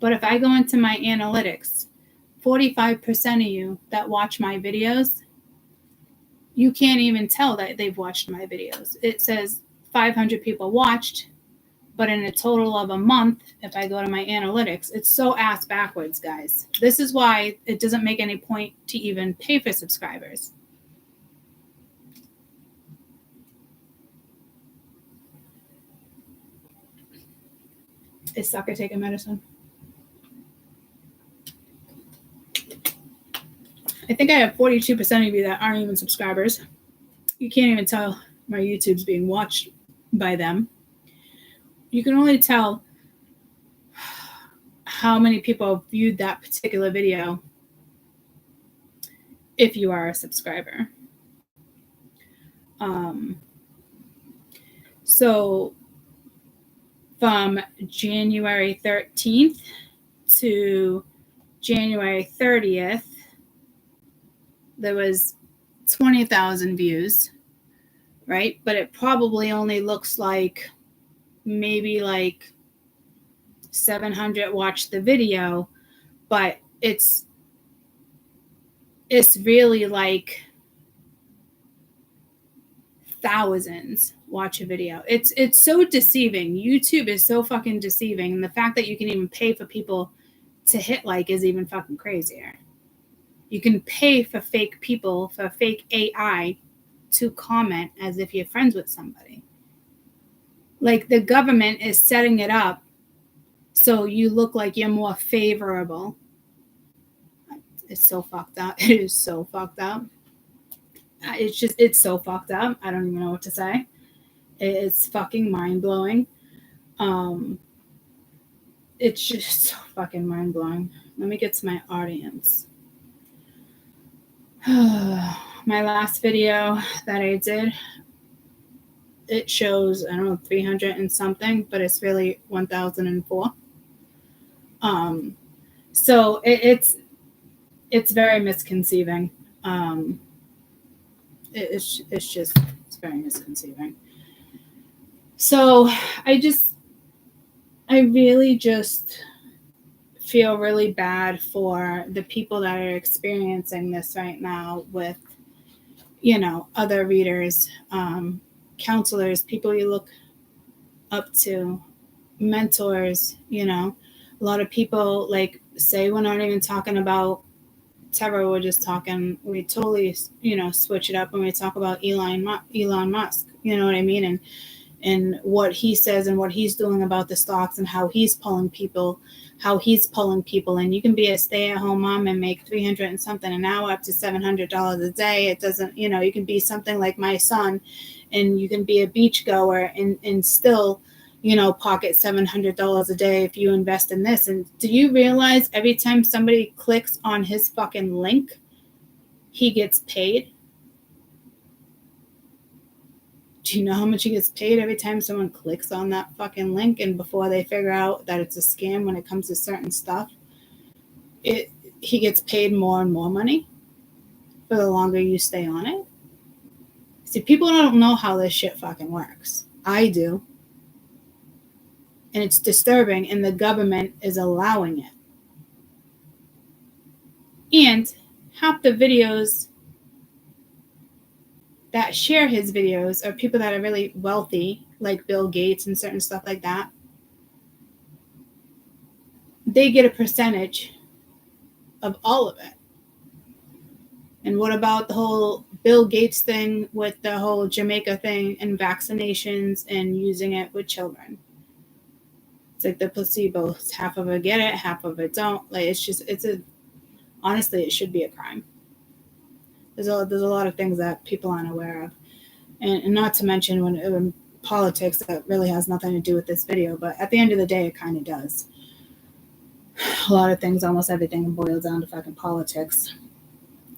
But if I go into my analytics, 45% of you that watch my videos, you can't even tell that they've watched my videos. It says 500 people watched, but in a total of a month, if I go to my analytics, it's so ass backwards, guys. This is why it doesn't make any point to even pay for subscribers. Is Sucker taking medicine? I think I have 42% of you that aren't even subscribers. You can't even tell my YouTube's being watched by them. You can only tell how many people viewed that particular video if you are a subscriber. So from January 13th to January 30th, there was 20,000 views, right? But it probably only looks like maybe like 700 watched the video, but it's really like thousands watch a video. It's so deceiving. YouTube is so fucking deceiving. And the fact that you can even pay for people to hit like is even fucking crazier. You can pay for fake people, for fake AI to comment as if you're friends with somebody. Like the government is setting it up so you look like you're more favorable. It's so fucked up. It is so fucked up. It's so fucked up. I don't even know what to say. It's fucking mind blowing. It's just so fucking mind blowing. Let me get to my audience. My last video that I did, it shows, I don't know, 300 and something, but it's really 1004. So it's very misconceiving. It's very misconceiving. So I really just feel really bad for the people that are experiencing this right now with, other readers, counselors, people you look up to, mentors, a lot of people, like, say we're not even talking about tarot, we totally, switch it up when we talk about Elon Musk, you know what I mean? And what he says and what he's doing about the stocks and how he's pulling people in. You can be a stay-at-home mom and make 300 and something an hour, up to $700 a day. It doesn't, you can be something like my son, and you can be a beach goer and still, pocket $700 a day if you invest in this. And do you realize every time somebody clicks on his fucking link, he gets paid? Do you know how much he gets paid every time someone clicks on that fucking link? And before they figure out that it's a scam when it comes to certain stuff, he gets paid more and more money for the longer you stay on it. See, people don't know how this shit fucking works. I do. And it's disturbing, and the government is allowing it. And half the videos that share his videos are people that are really wealthy, like Bill Gates and certain stuff like that. They get a percentage of all of it. And what about the whole Bill Gates thing with the whole Jamaica thing and vaccinations and using it with children? It's like the placebo. Half of it get it, half of it don't. Like, honestly, it should be a crime. There's a lot of things that people aren't aware of. And not to mention when politics, that really has nothing to do with this video, but at the end of the day, it kind of does. A lot of things, almost everything boils down to fucking politics.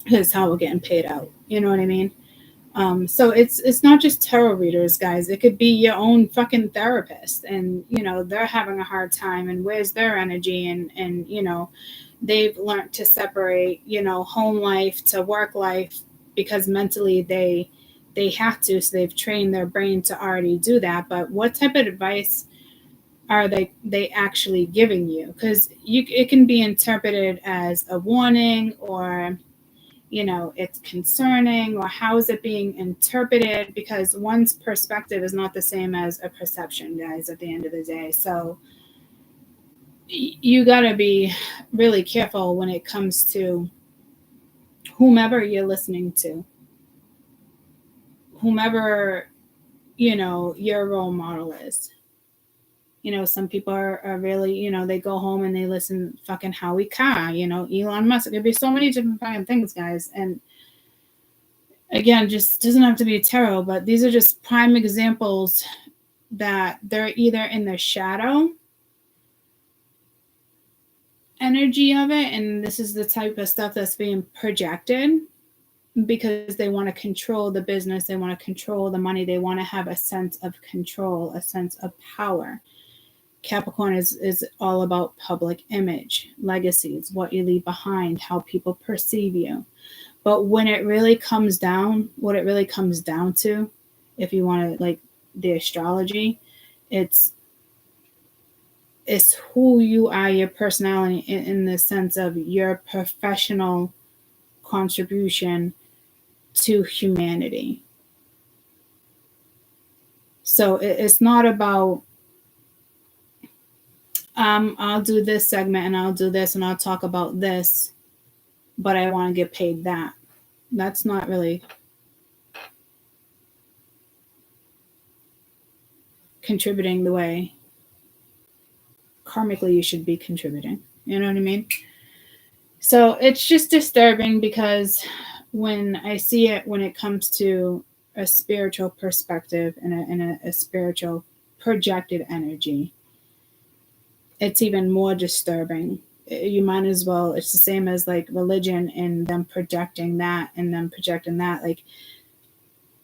Is how we're getting paid out. You know what I mean? So it's not just tarot readers, guys. It could be your own fucking therapist, and they're having a hard time, and where's their energy, and they've learned to separate home life to work life because mentally they have to, so they've trained their brain to already do that. But what type of advice are they actually giving you? Because it can be interpreted as a warning, or it's concerning, or how is it being interpreted? Because one's perspective is not the same as a perception, guys, at the end of the day. So you got to be really careful when it comes to whomever you're listening to, whomever, your role model is. Some people are really, they go home and they listen fucking Howie Carr, Elon Musk. It could be so many different fucking things, guys. And again, just doesn't have to be tarot, but these are just prime examples that they're either in the shadow energy of it, and this is the type of stuff that's being projected because they want to control the business, they want to control the money, they want to have a sense of control, a sense of power. Capricorn is all about public image, legacies, what you leave behind, how people perceive you. But when it really comes down, what it really comes down to, if you want to, like, the astrology, it's who you are, your personality, in the sense of your professional contribution to humanity. So it's not about I'll do this segment and I'll do this and I'll talk about this, but I want to get paid that. That's not really contributing the way karmically you should be contributing. You know what I mean? So it's just disturbing because when I see it, when it comes to a spiritual perspective and a spiritual projected energy, it's even more disturbing. You might as well, it's the same as like religion and them projecting that and them projecting that. Like,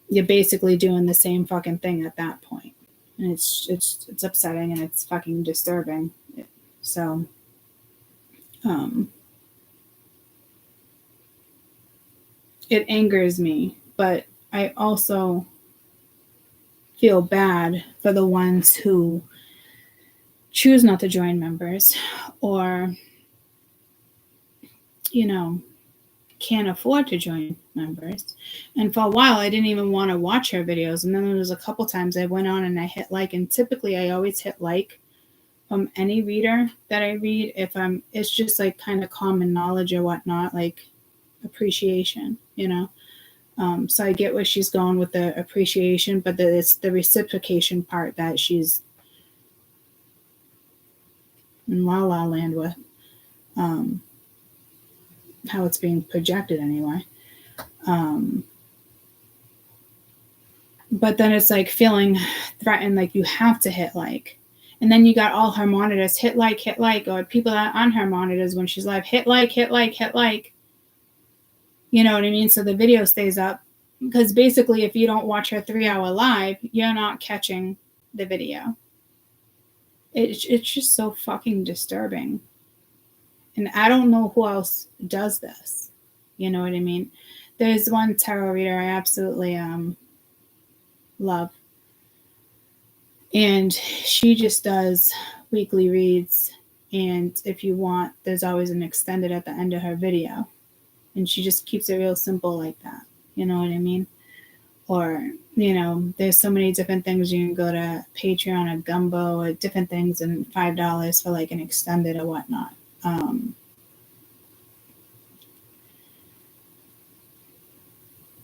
you're basically doing the same fucking thing at that point. And it's upsetting and it's fucking disturbing. So, it angers me, but I also feel bad for the ones who choose not to join members or, you know, can't afford to join members. And for a while, I didn't even want to watch her videos. And then there was a couple times I went on and I hit like, and typically I always hit like from any reader that I read. It's just like kind of common knowledge or whatnot, like appreciation, you know? So I get where she's going with the appreciation, but it's the reciprocation part that she's in la la land with, how it's being projected anyway. But then it's like feeling threatened, like you have to hit like. And then you got all her monitors, hit like, or people that on her monitors when she's live, hit like. You know what I mean? So the video stays up. Because basically, if you don't watch her 3-hour live, you're not catching the video. It's just so fucking disturbing. And I don't know who else does this. You know what I mean? There's one tarot reader I absolutely love. And she just does weekly reads. And if you want, there's always an extended at the end of her video. And she just keeps it real simple like that. You know what I mean? Or, you know, there's so many different things. You can go to Patreon or Gumbo or different things and $5 for like an extended or whatnot.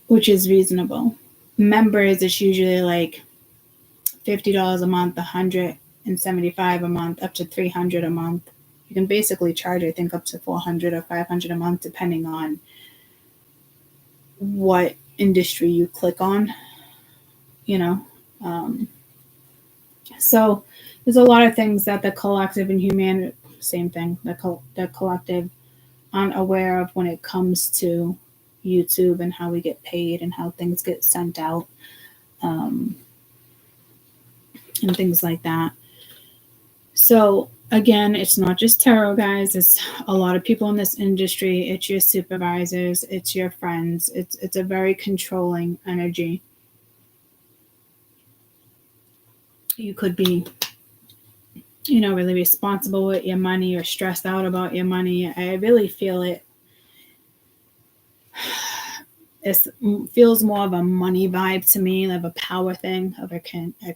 Which is reasonable. Members, it's usually like $50 a month, $175 a month, up to $300 a month. You can basically charge, I think, up to $400 or $500 a month, depending on what industry you click on, you know. So there's a lot of things that the collective and humanity, same thing, the collective aren't aware of when it comes to YouTube and how we get paid and how things get sent out, and things like that. So again, it's not just tarot guys. It's a lot of people in this industry. It's your supervisors. It's your friends. It's a very controlling energy. You could be, you know, really responsible with your money or stressed out about your money. I really feel it. It feels more of a money vibe to me, of a power thing, of a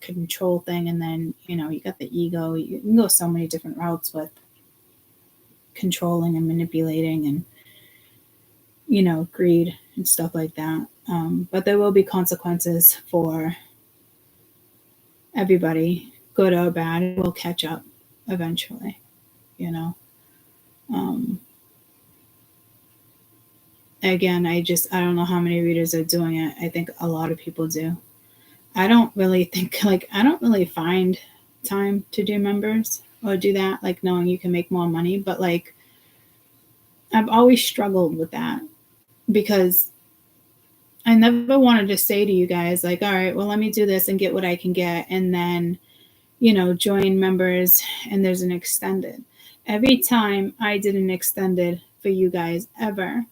control thing. And then, you know, you got the ego. You can go so many different routes with controlling and manipulating and, you know, greed and stuff like that. But there will be consequences for everybody, good or bad. It will catch up eventually, you know. Again, I don't know how many readers are doing it. I think a lot of people do. I don't really find time to do members or do that, like knowing you can make more money. But like, I've always struggled with that because I never wanted to say to you guys, like, all right, well, let me do this and get what I can get. And then, you know, join members and there's an extended. Every time I did an extended for you guys ever,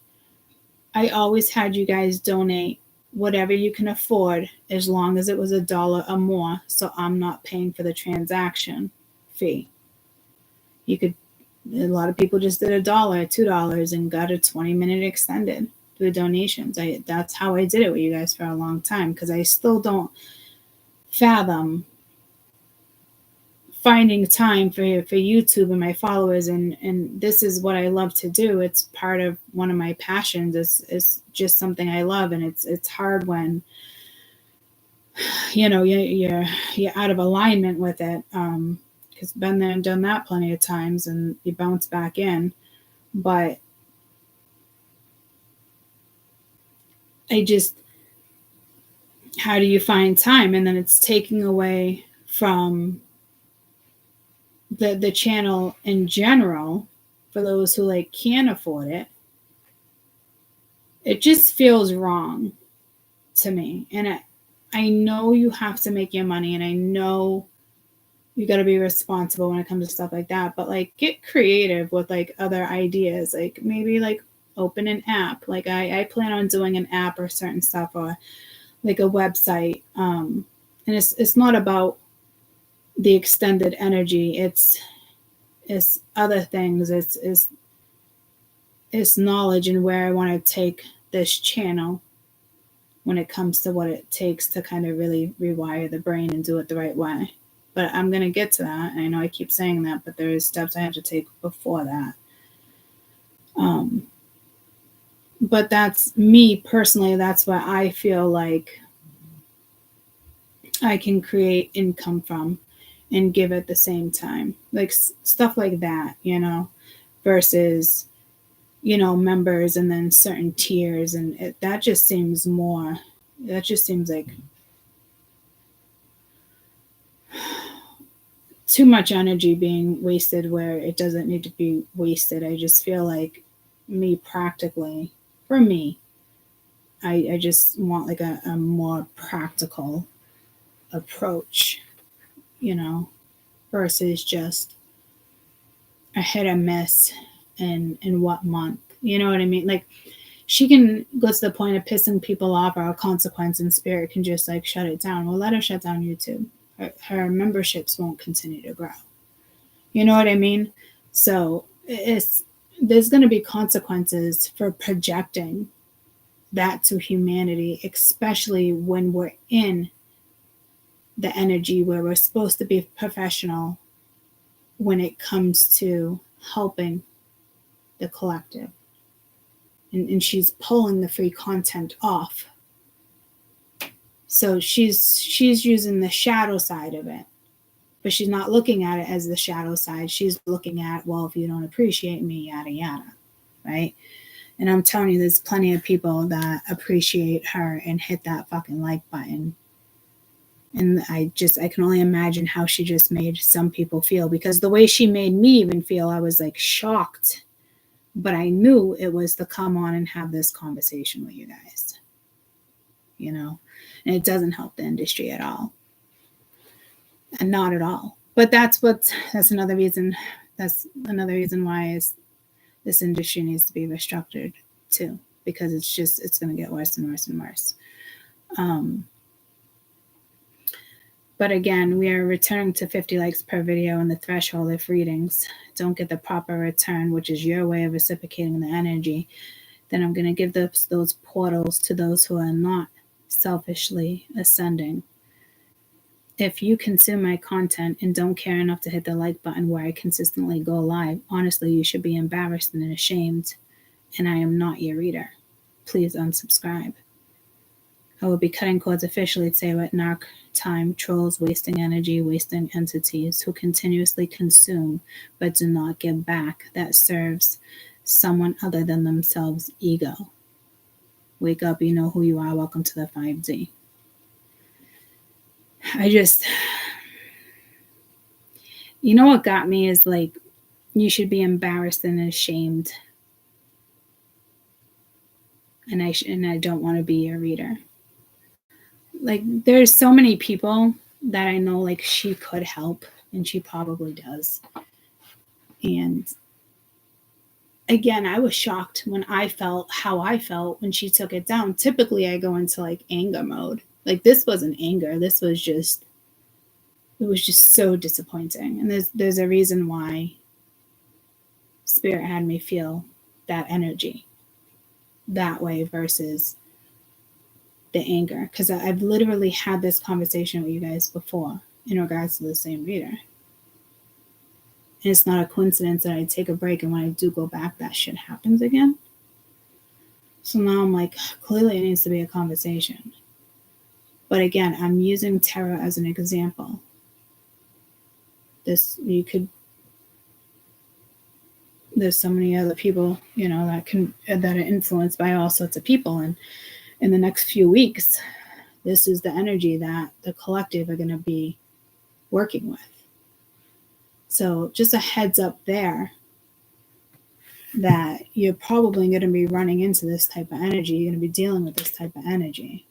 I always had you guys donate whatever you can afford, as long as it was $1 or more. So I'm not paying for the transaction fee. A lot of people just did $1, $2 and got a 20-minute extended through donations. That's how I did it with you guys for a long time, because I still don't fathom finding time for YouTube and my followers, and this is what I love to do. It's part of one of my passions. It's just something I love, and it's hard when you're out of alignment with it, because been there and done that plenty of times, and you bounce back in. But how do you find time? And then it's taking away from the channel in general for those who like can't afford it. It just feels wrong to me. And I know you have to make your money, and I know you got to be responsible when it comes to stuff like that, but like get creative with like other ideas, like maybe like open an app. Like I plan on doing an app or certain stuff, or like a website. And it's not about the extended energy. It's other things. It's knowledge and where I want to take this channel when it comes to what it takes to kind of really rewire the brain and do it the right way. But I'm going to get to that. I know I keep saying that, but there is steps I have to take before that. But that's me personally. That's what I feel like I can create income from and give at the same time. Like stuff like that, versus, members and then certain tiers. And that just seems like too much energy being wasted where it doesn't need to be wasted. I just feel like for me, I just want like a more practical approach, versus just a hit or miss in what month. You know what I mean? Like she can go to the point of pissing people off, or a consequence, and Spirit can just like shut it down. Well, let her shut down YouTube. Her memberships won't continue to grow. You know what I mean? So there's going to be consequences for projecting that to humanity, especially when we're in the energy where we're supposed to be professional when it comes to helping the collective. And she's pulling the free content off. So she's using the shadow side of it, but she's not looking at it as the shadow side. She's looking at, well, if you don't appreciate me, yada, yada, right? And I'm telling you, there's plenty of people that appreciate her and hit that fucking like button. And I can only imagine how she just made some people feel, because the way she made me even feel, I was like shocked. But I knew it was to come on and have this conversation with you guys, and it doesn't help the industry at all. And not at all. But that's another reason. That's another reason why this industry needs to be restructured too, because it's going to get worse and worse and worse. But again, we are returning to 50 likes per video and the threshold if readings don't get the proper return, which is your way of reciprocating the energy. Then I'm going to give those portals to those who are not selfishly ascending. If you consume my content and don't care enough to hit the like button where I consistently go live, honestly, you should be embarrassed and ashamed, and I am not your reader. Please unsubscribe. I will be cutting cords officially to say what narc time trolls, wasting energy, wasting entities who continuously consume but do not give back, that serves someone other than themselves' ego. Wake up, you know who you are. Welcome to the 5D. What got me is like, you should be embarrassed and ashamed. And I don't want to be your reader. Like, there's so many people that I know, like, she could help, and she probably does. And again, I was shocked when I felt how I felt when she took it down. Typically, I go into like anger mode. Like, this wasn't anger. This was just, it was just so disappointing. And there's a reason why Spirit had me feel that energy that way versus the anger, because I've literally had this conversation with you guys before in regards to the same reader. And it's not a coincidence that I take a break, and when I do go back, that shit happens again. So now I'm like, clearly it needs to be a conversation. But again, I'm using tarot as an example. There's so many other people, that are influenced by all sorts of people. And in the next few weeks, this is the energy that the collective are going to be working with. So just a heads up there that you're probably going to be running into this type of energy. You're going to be dealing with this type of energy.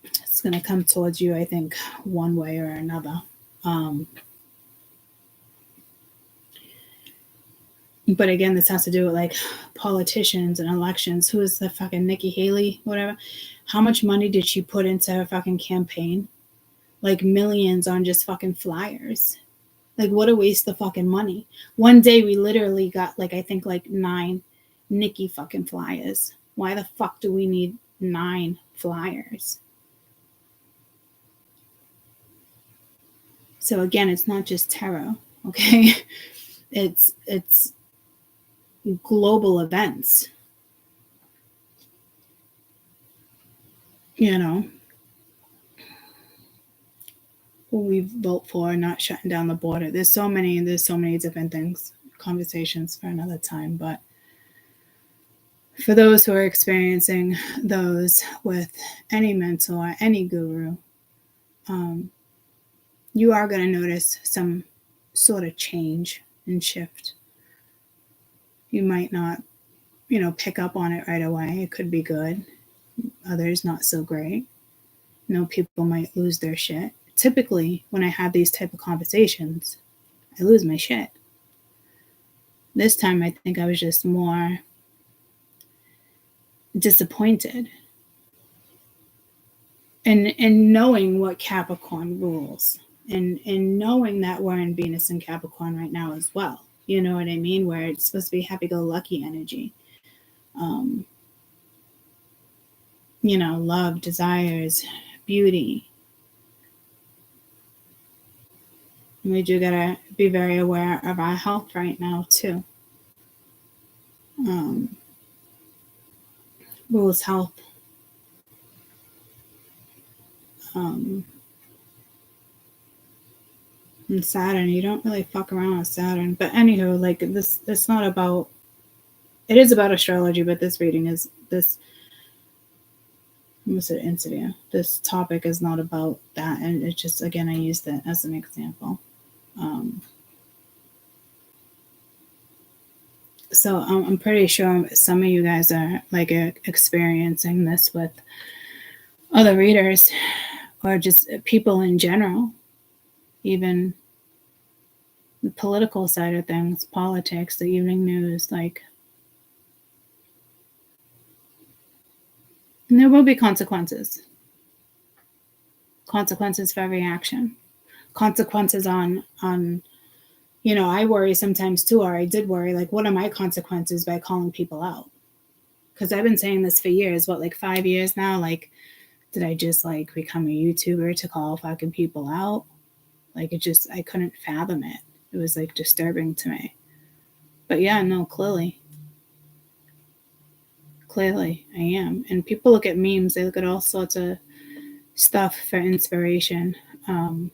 It's going to come towards you, I think, one way or another. But again, this has to do with like politicians and elections. Who is the fucking Nikki Haley, whatever? How much money did she put into her fucking campaign? Like millions on just fucking flyers. Like, what a waste of fucking money. One day we literally got I think 9 Nikki fucking flyers. Why the fuck do we need 9 flyers? So again, it's not just tarot, okay? It's global events. Who we vote for, not shutting down the border. There's so many different things, conversations for another time. But for those who are experiencing those with any mentor, any guru, you are going to notice some sort of change and shift. You might not, pick up on it right away. It could be good. Others not so great. People might lose their shit. Typically, when I have these type of conversations, I lose my shit. This time, I think I was just more disappointed. And knowing what Capricorn rules, and knowing that we're in Venus and Capricorn right now as well. You know what I mean? Where it's supposed to be happy-go-lucky energy. Love, desires, beauty. We do gotta be very aware of our health right now too. Rules health. And Saturn, you don't really fuck around with Saturn. But anywho, this, it's not about. It is about astrology, but this reading is this. What's it interview? This topic is not about that, and it's just, again, I used it as an example. So I'm pretty sure some of you guys are experiencing this with other readers or just people in general, even the political side of things, politics, the evening news, and there will be consequences. Consequences for every action. Consequences on I worry sometimes too, or I did worry, what are my consequences by calling people out? Because I've been saying this for years, 5 years now? Did I just become a YouTuber to call fucking people out? I couldn't fathom it. It was disturbing to me. But yeah, no, clearly I am. And people look at memes, they look at all sorts of stuff for inspiration. And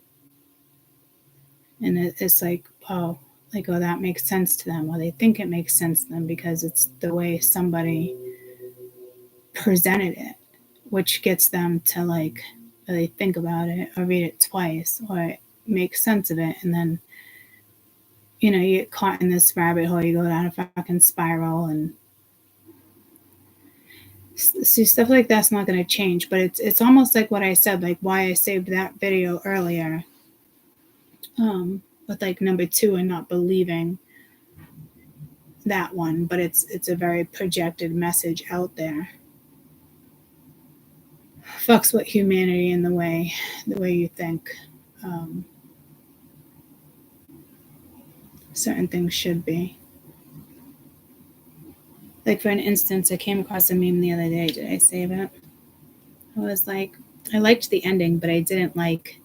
it's oh, that makes sense to them, or they think it makes sense to them because it's the way somebody presented it, which gets them to really think about it or read it twice or make sense of it. And then, you get caught in this rabbit hole, you go down a fucking spiral, and see, stuff like that's not going to change. But it's almost like what I said, why I saved that video earlier, with number 2 and not believing that one, but it's a very projected message out there. Fucks with humanity in the way you think certain things should be. For an instance, I came across a meme the other day. Did I save it? I was like, I liked the ending, but I didn't like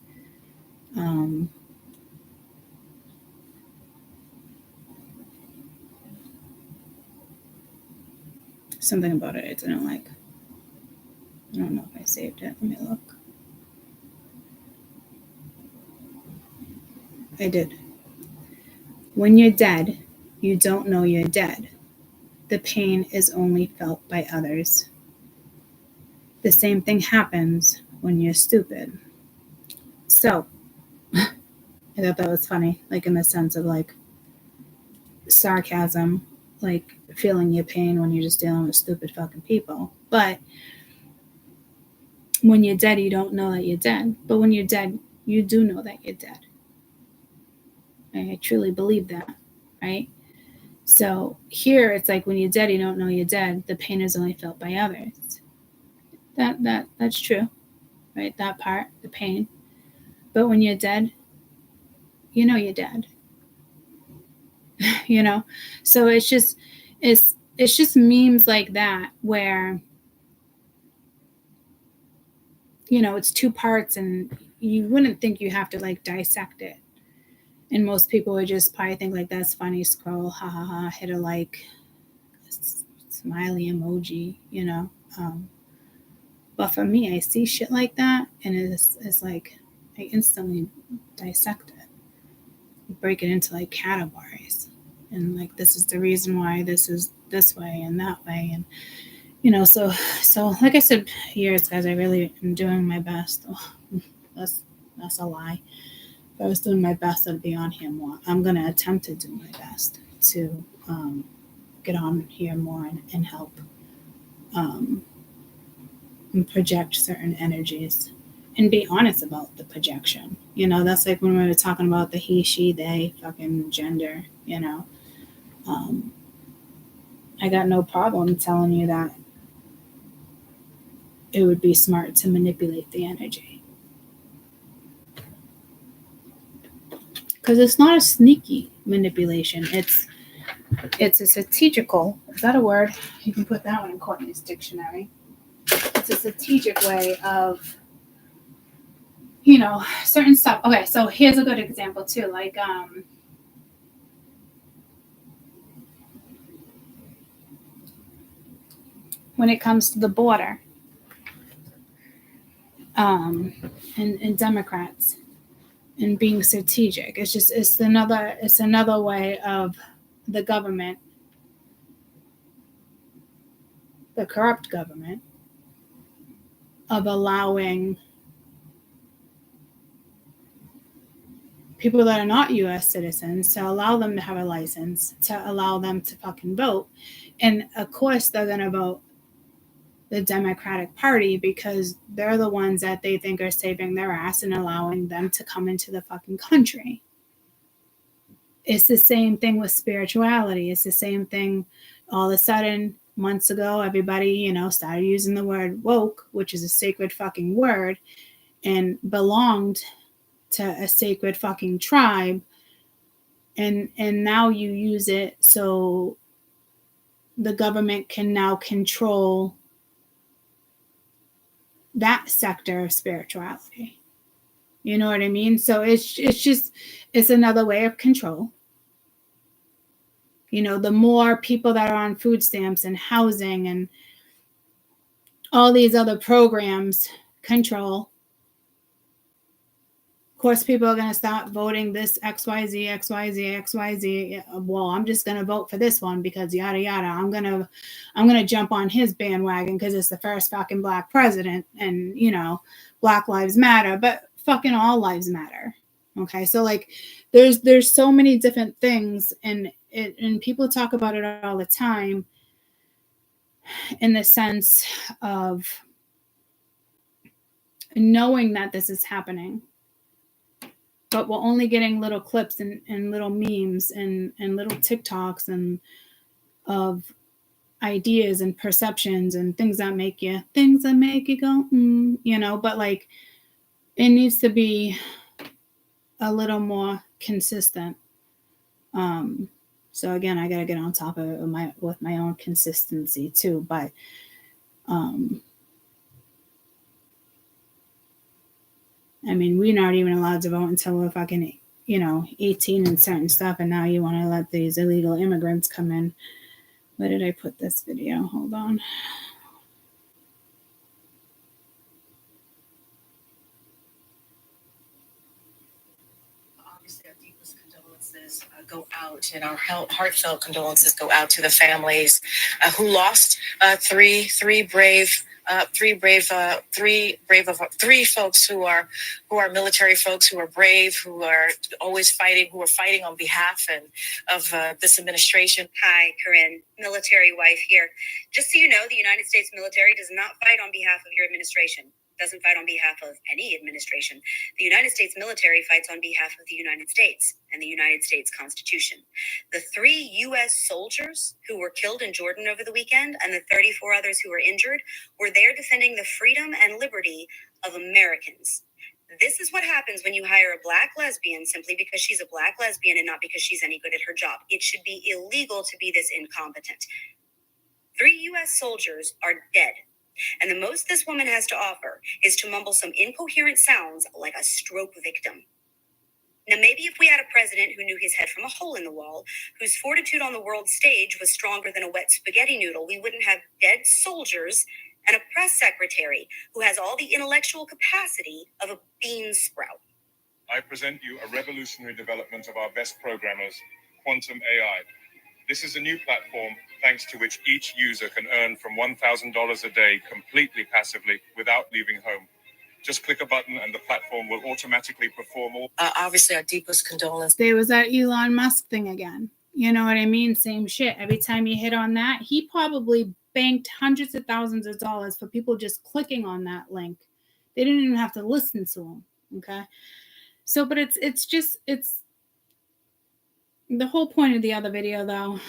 something about it I didn't like. I don't know if I saved it. Let me look. I did. When you're dead, you don't know you're dead. The pain is only felt by others. The same thing happens when you're stupid. So, I thought that was funny, like in the sense of like sarcasm, like feeling your pain when you're just dealing with stupid fucking people. But when you're dead, you don't know that you're dead. But when you're dead, you do know that you're dead. I truly believe that, right? So here it's like when you're dead, you don't know you're dead. The pain is only felt by others. That's true, right? That part, the pain. But when you're dead, you know you're dead. You know? So it's just memes like that where it's two parts and you wouldn't think you have to like dissect it. And most people would just probably think like that's funny, scroll, ha ha ha, hit a like smiley emoji. But for me, I see shit like that and it's like I instantly dissect it, break it into like categories. And like this is the reason why this is this way and that way. And so like I said years, guys, I really am doing my best. Oh, that's a lie. If I was doing my best, I'd be on here more. I'm going to attempt to do my best to get on here more and help and project certain energies and be honest about the projection. That's like when we were talking about the he, she, they, fucking gender, I got no problem telling you that it would be smart to manipulate the energy. Because it's not a sneaky manipulation. It's a strategical. Is that a word? You can put that one in Courtney's dictionary. It's a strategic way of, certain stuff. Okay, so here's a good example too. Like, when it comes to the border, and Democrats and being strategic. It's another way of the government, the corrupt government, of allowing people that are not U.S. citizens to allow them to have a license, to allow them to fucking vote. And of course, they're going to vote the Democratic Party because they're the ones that they think are saving their ass and allowing them to come into the fucking country. It's the same thing with spirituality. It's the same thing. All of a sudden, months ago, everybody, started using the word woke, which is a sacred fucking word, and belonged to a sacred fucking tribe. And now you use it so the government can now control that sector of spirituality. You know what I mean? So it's another way of control. The more people that are on food stamps and housing and all these other programs control. Of course, people are going to start voting this XYZ, XYZ, XYZ. Well, I'm just going to vote for this one because yada yada. I'm gonna jump on his bandwagon because it's the first fucking black president, and Black Lives Matter, but fucking all lives matter. Okay, so like, there's so many different things, and people talk about it all the time, in the sense of knowing that this is happening, but we're only getting little clips and little memes and little TikToks and of ideas and perceptions and things that make you go, but like, it needs to be a little more consistent. So again, I got to get on top of it with my own consistency too, but I mean, we're not even allowed to vote until we're fucking, 18 and certain stuff. And now you want to let these illegal immigrants come in. Where did I put this video? Hold on. Obviously, our deepest condolences go out, and our heartfelt condolences go out to the families who lost three folks who are military folks, who are brave, who are always fighting, who are fighting on behalf of this administration. Hi, Corinne, military wife here. Just so you know, the United States military does not fight on behalf of your administration. Doesn't fight on behalf of any administration. The United States military fights on behalf of the United States and the United States Constitution. The 3 U.S. soldiers who were killed in Jordan over the weekend and the 34 others who were injured were there defending the freedom and liberty of Americans. This is what happens when you hire a black lesbian simply because she's a black lesbian and not because she's any good at her job. It should be illegal to be this incompetent. 3 U.S. soldiers are dead. And the most this woman has to offer is to mumble some incoherent sounds like a stroke victim. Now, maybe if we had a president who knew his head from a hole in the wall, whose fortitude on the world stage was stronger than a wet spaghetti noodle, we wouldn't have dead soldiers and a press secretary who has all the intellectual capacity of a bean sprout. I present you a revolutionary development of our best programmers, Quantum AI. This is a new platform thanks to which each user can earn from $1,000 a day completely passively without leaving home. Just click a button and the platform will automatically perform all. Obviously, our deepest condolences. There was that Elon Musk thing again. You know what I mean? Same shit. Every time you hit on that, he probably banked hundreds of thousands of dollars for people just clicking on that link. They didn't even have to listen to him. Okay. So, but it's the whole point of the other video, though.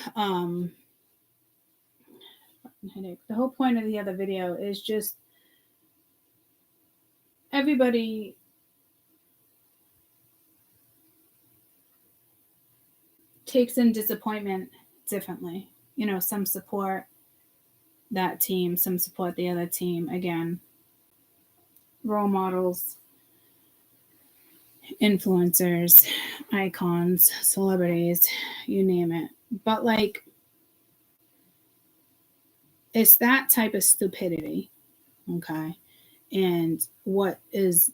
The whole point of the other video is just everybody takes in disappointment differently. Some support that team, some support the other team. Again, role models, influencers, icons, celebrities, you name it. But it's that type of stupidity, okay? And what is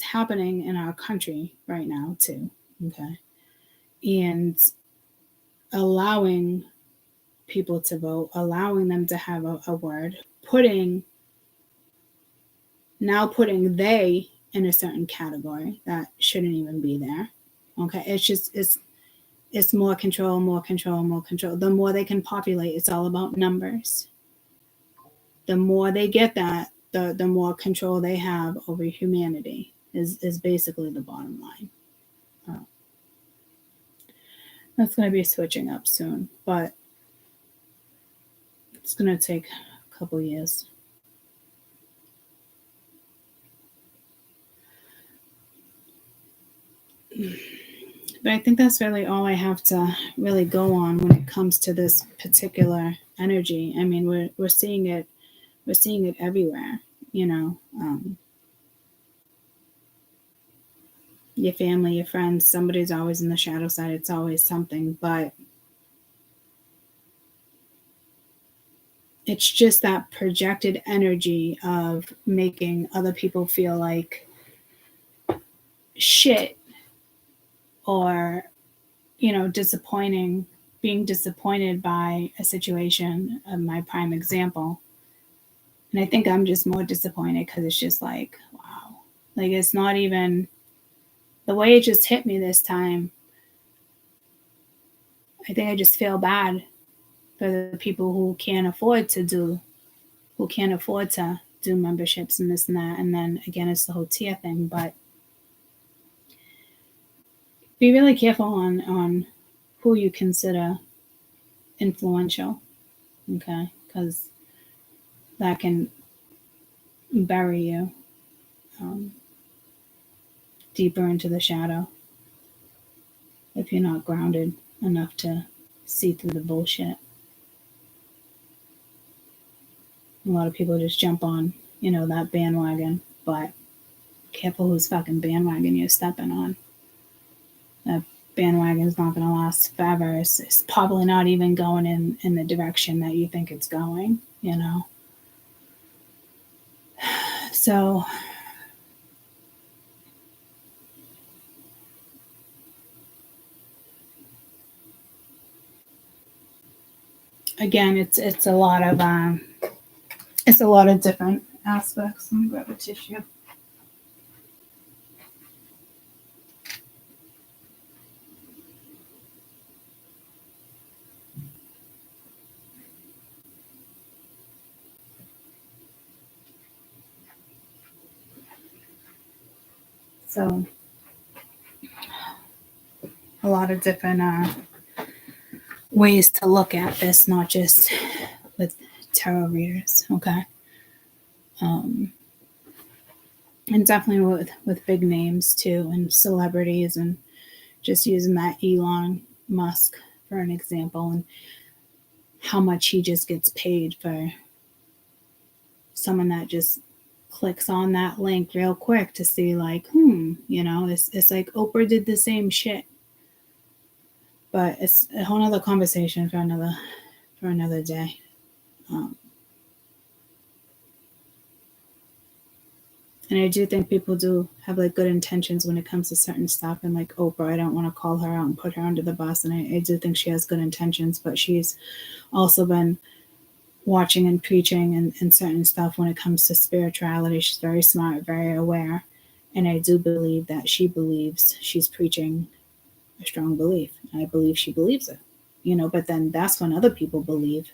happening in our country right now too, okay? And allowing people to vote, allowing them to have a word, putting they in a certain category that shouldn't even be there. Okay, it's more control, more control, more control. The more they can populate, it's all about numbers. The more they get that, the more control they have over humanity is basically the bottom line. That's going to be switching up soon, but it's going to take a couple years. But I think that's really all I have to really go on when it comes to this particular energy. I mean, we're seeing it everywhere. Your family, your friends, somebody's always in the shadow side. It's always something, but it's just that projected energy of making other people feel like shit, or being disappointed by a situation. My prime example, and I think I'm just more disappointed because it's just like, wow, it's not even the way it just hit me this time. I think I just feel bad for the people who can't afford to do memberships and this and that. And then again, it's the whole tier thing, but be really careful on who you consider influential, okay? Because that can bury you deeper into the shadow if you're not grounded enough to see through the bullshit. A lot of people just jump on, that bandwagon, but careful whose fucking bandwagon you're stepping on. That bandwagon is not going to last forever. It's probably not even going in the direction that you think it's going, you know? So, again, it's a lot of different aspects. Let me grab a tissue. So, a lot of different ways to look at this, not just with tarot readers, okay? And definitely with big names too, and celebrities, and just using that Elon Musk for an example, and how much he just gets paid for someone that just clicks on that link real quick to see, like, you know, it's like Oprah did the same shit. But it's a whole nother conversation for another day. And I do think people do have like good intentions when it comes to certain stuff. And like Oprah, I don't want to call her out and put her under the bus. And I do think she has good intentions, but she's also been watching and preaching and certain stuff when it comes to spirituality. She's very smart, very aware. And I do believe that she believes she's preaching a strong belief. I believe she believes it, you know, but then that's when other people believe,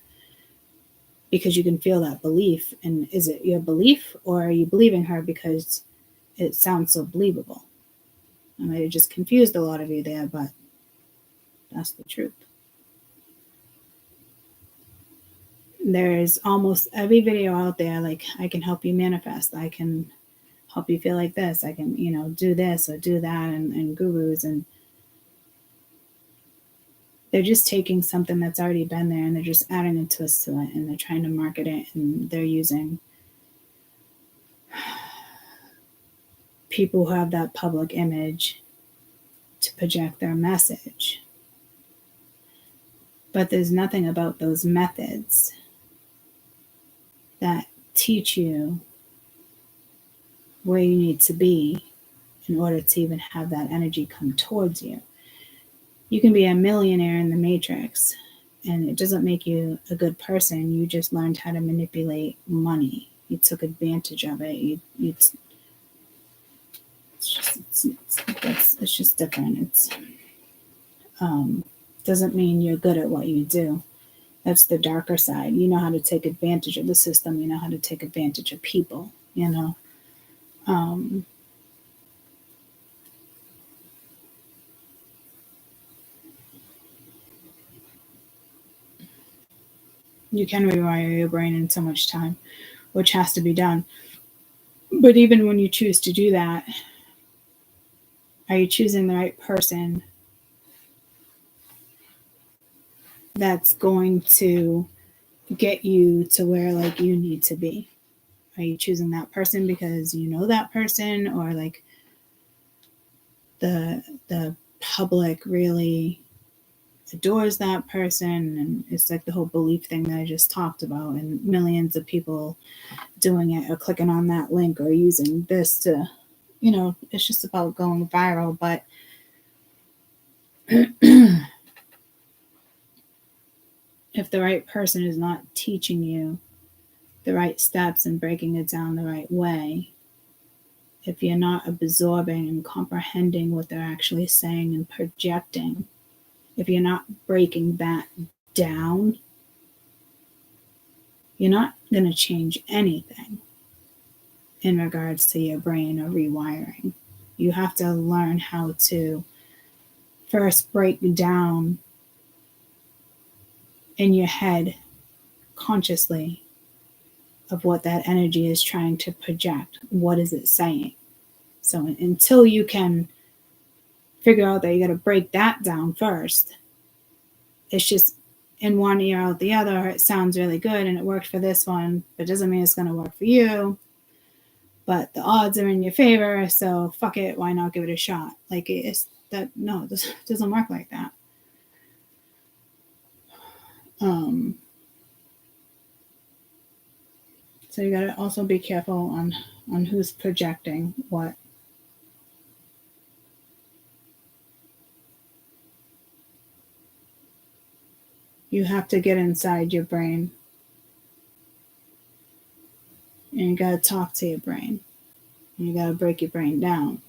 because you can feel that belief. And is it your belief, or are you believing her because it sounds so believable? I might have just confused a lot of you there, but that's the truth. There's almost every video out there, like, I can help you manifest, I can help you feel like this, I can, you know, do this or do that, and gurus, and they're just taking something that's already been there and they're just adding a twist to it, and they're trying to market it, and they're using people who have that public image to project their message. But there's nothing about those methods that teach you where you need to be in order to even have that energy come towards you. You can be a millionaire in the Matrix, and it doesn't make you a good person. You just learned how to manipulate money. You took advantage of it. It's just different. It's doesn't mean you're good at what you do. That's the darker side. You know how to take advantage of the system. You know how to take advantage of people, you know. You can rewire your brain in so much time, which has to be done. But even when you choose to do that, are you choosing the right person that's going to get you to where, like, you need to be? Are you choosing that person because you know that person, or like the public really adores that person, and it's like the whole belief thing that I just talked about, and millions of people doing it or clicking on that link or using this to, you know, it's just about going viral. But if the right person is not teaching you the right steps and breaking it down the right way, if you're not absorbing and comprehending what they're actually saying and projecting, if you're not breaking that down, you're not going to change anything in regards to your brain or rewiring. You have to learn how to first break down in your head consciously of what that energy is trying to project. What is it saying? So until you can figure out that you got to break that down first, it's just in one ear out the other. It sounds really good and it worked for this one, but it doesn't mean it's going to work for you. but the odds are in your favor, so fuck it, why not give it a shot? Like, it's that, no, it doesn't work like that. So you gotta also be careful on who's projecting what. You have to get inside your brain. And you gotta talk to your brain. And you gotta break your brain down.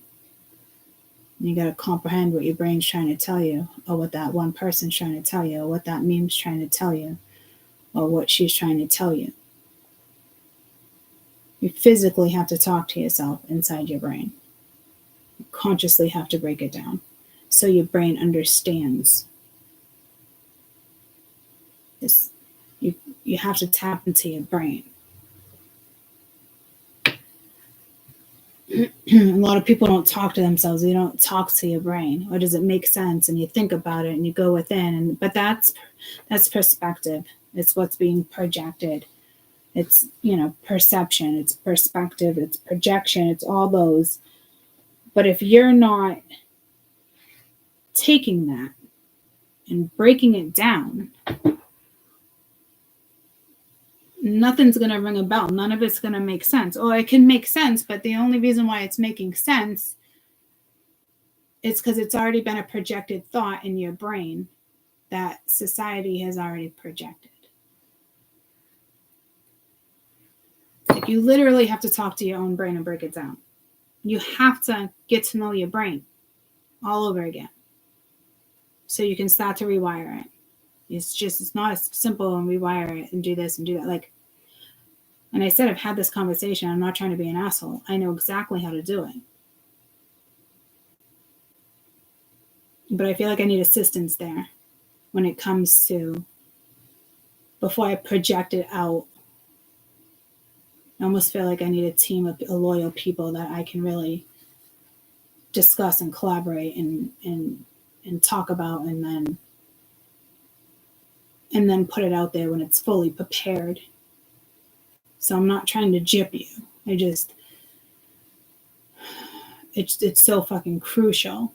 And you gotta comprehend what your brain's trying to tell you, or what that one person's trying to tell you, or what that meme's trying to tell you, or what she's trying to tell you. You physically have to talk to yourself inside your brain. You consciously have to break it down so your brain understands. You have to tap into your brain. A lot of people don't talk to themselves. They don't talk to your brain. Or does it make sense? And you think about it and you go within. But that's perspective. It's what's being projected. It's, perception. It's perspective. It's projection. It's all those. But if you're not taking that and breaking it down, nothing's going to ring a bell. None of it's going to make sense. Or it can make sense, but the only reason why it's making sense is because it's already been a projected thought in your brain that society has already projected. Like, you literally have to talk to your own brain and break it down. You have to get to know your brain all over again so you can start to rewire it. It's not as simple and rewire it and do this and do that. Like, and I said, I've had this conversation. I'm not trying to be an asshole. I know exactly how to do it. But I feel like I need assistance there when it comes to, before I project it out, I almost feel like I need a team of loyal people that I can really discuss and collaborate and talk about, and then put it out there when it's fully prepared. So I'm not trying to gyp you. It's so fucking crucial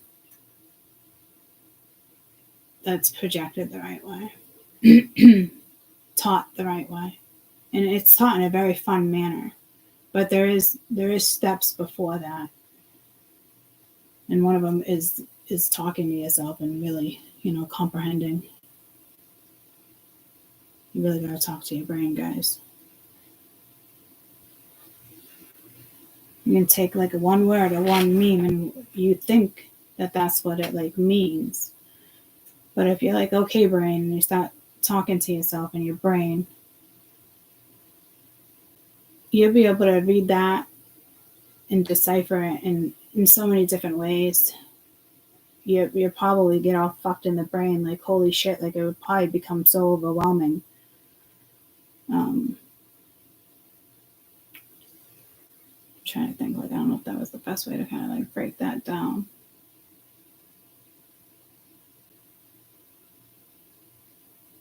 that's projected the right way, taught the right way. And it's taught in a very fun manner, but there is steps before that. And one of them is talking to yourself and really, comprehending. You really got to talk to your brain, guys. You can take like one word or one meme and you think that that's what it means. But if you're like, okay, brain, and you start talking to yourself in your brain, you'll be able to read that and decipher it in so many different ways. You'll probably get all fucked in the brain, like, holy shit, like it would probably become so overwhelming. I'm trying to think, I don't know if that was the best way to kind of break that down.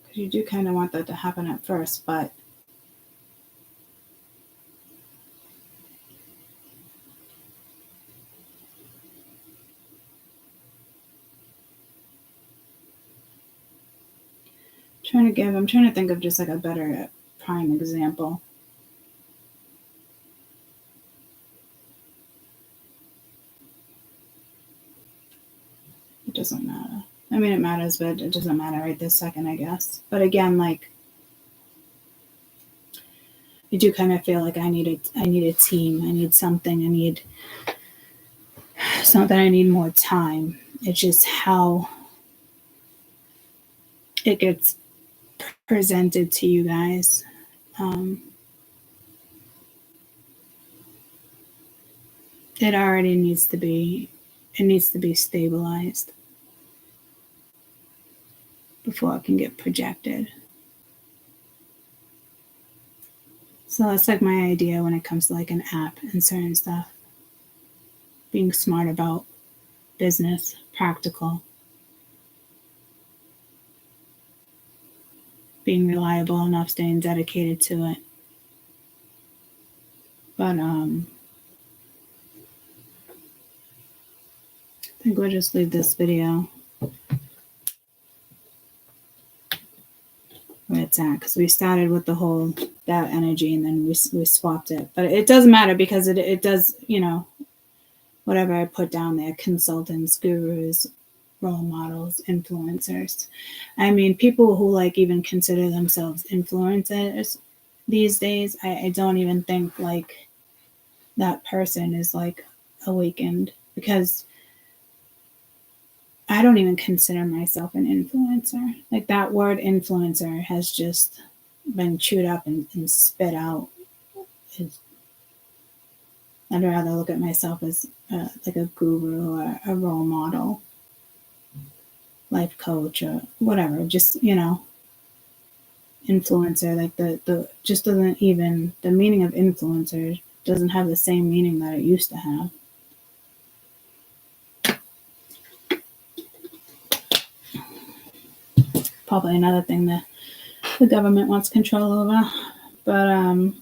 Because you do kind of want that to happen at first, but I'm trying to think of just a better prime example. It doesn't matter. I mean, it matters, but it doesn't matter right this second, I guess. But again, you do kind of feel like I need a team. I need something. I need something. I need more time. It's just how it gets presented to you guys. It already needs to be stabilized before it can get projected. So that's my idea when it comes to an app and certain stuff. Being smart about business, practical, being reliable enough, staying dedicated to it. But I think we'll just leave this video where it's at, because we started with the whole that energy and then we swapped it. But it doesn't matter, because it does, you know, whatever I put down there, consultants, gurus, role models, influencers. I mean, people who like even consider themselves influencers these days, I don't even think like that person is like awakened, because I don't even consider myself an influencer. Like, that word influencer has just been chewed up and spit out. I'd rather look at myself as like a guru or a role model, life coach or whatever. Just, you know, influencer, like the just doesn't even, the meaning of influencer doesn't have the same meaning that it used to have. Probably another thing that the government wants control over. But I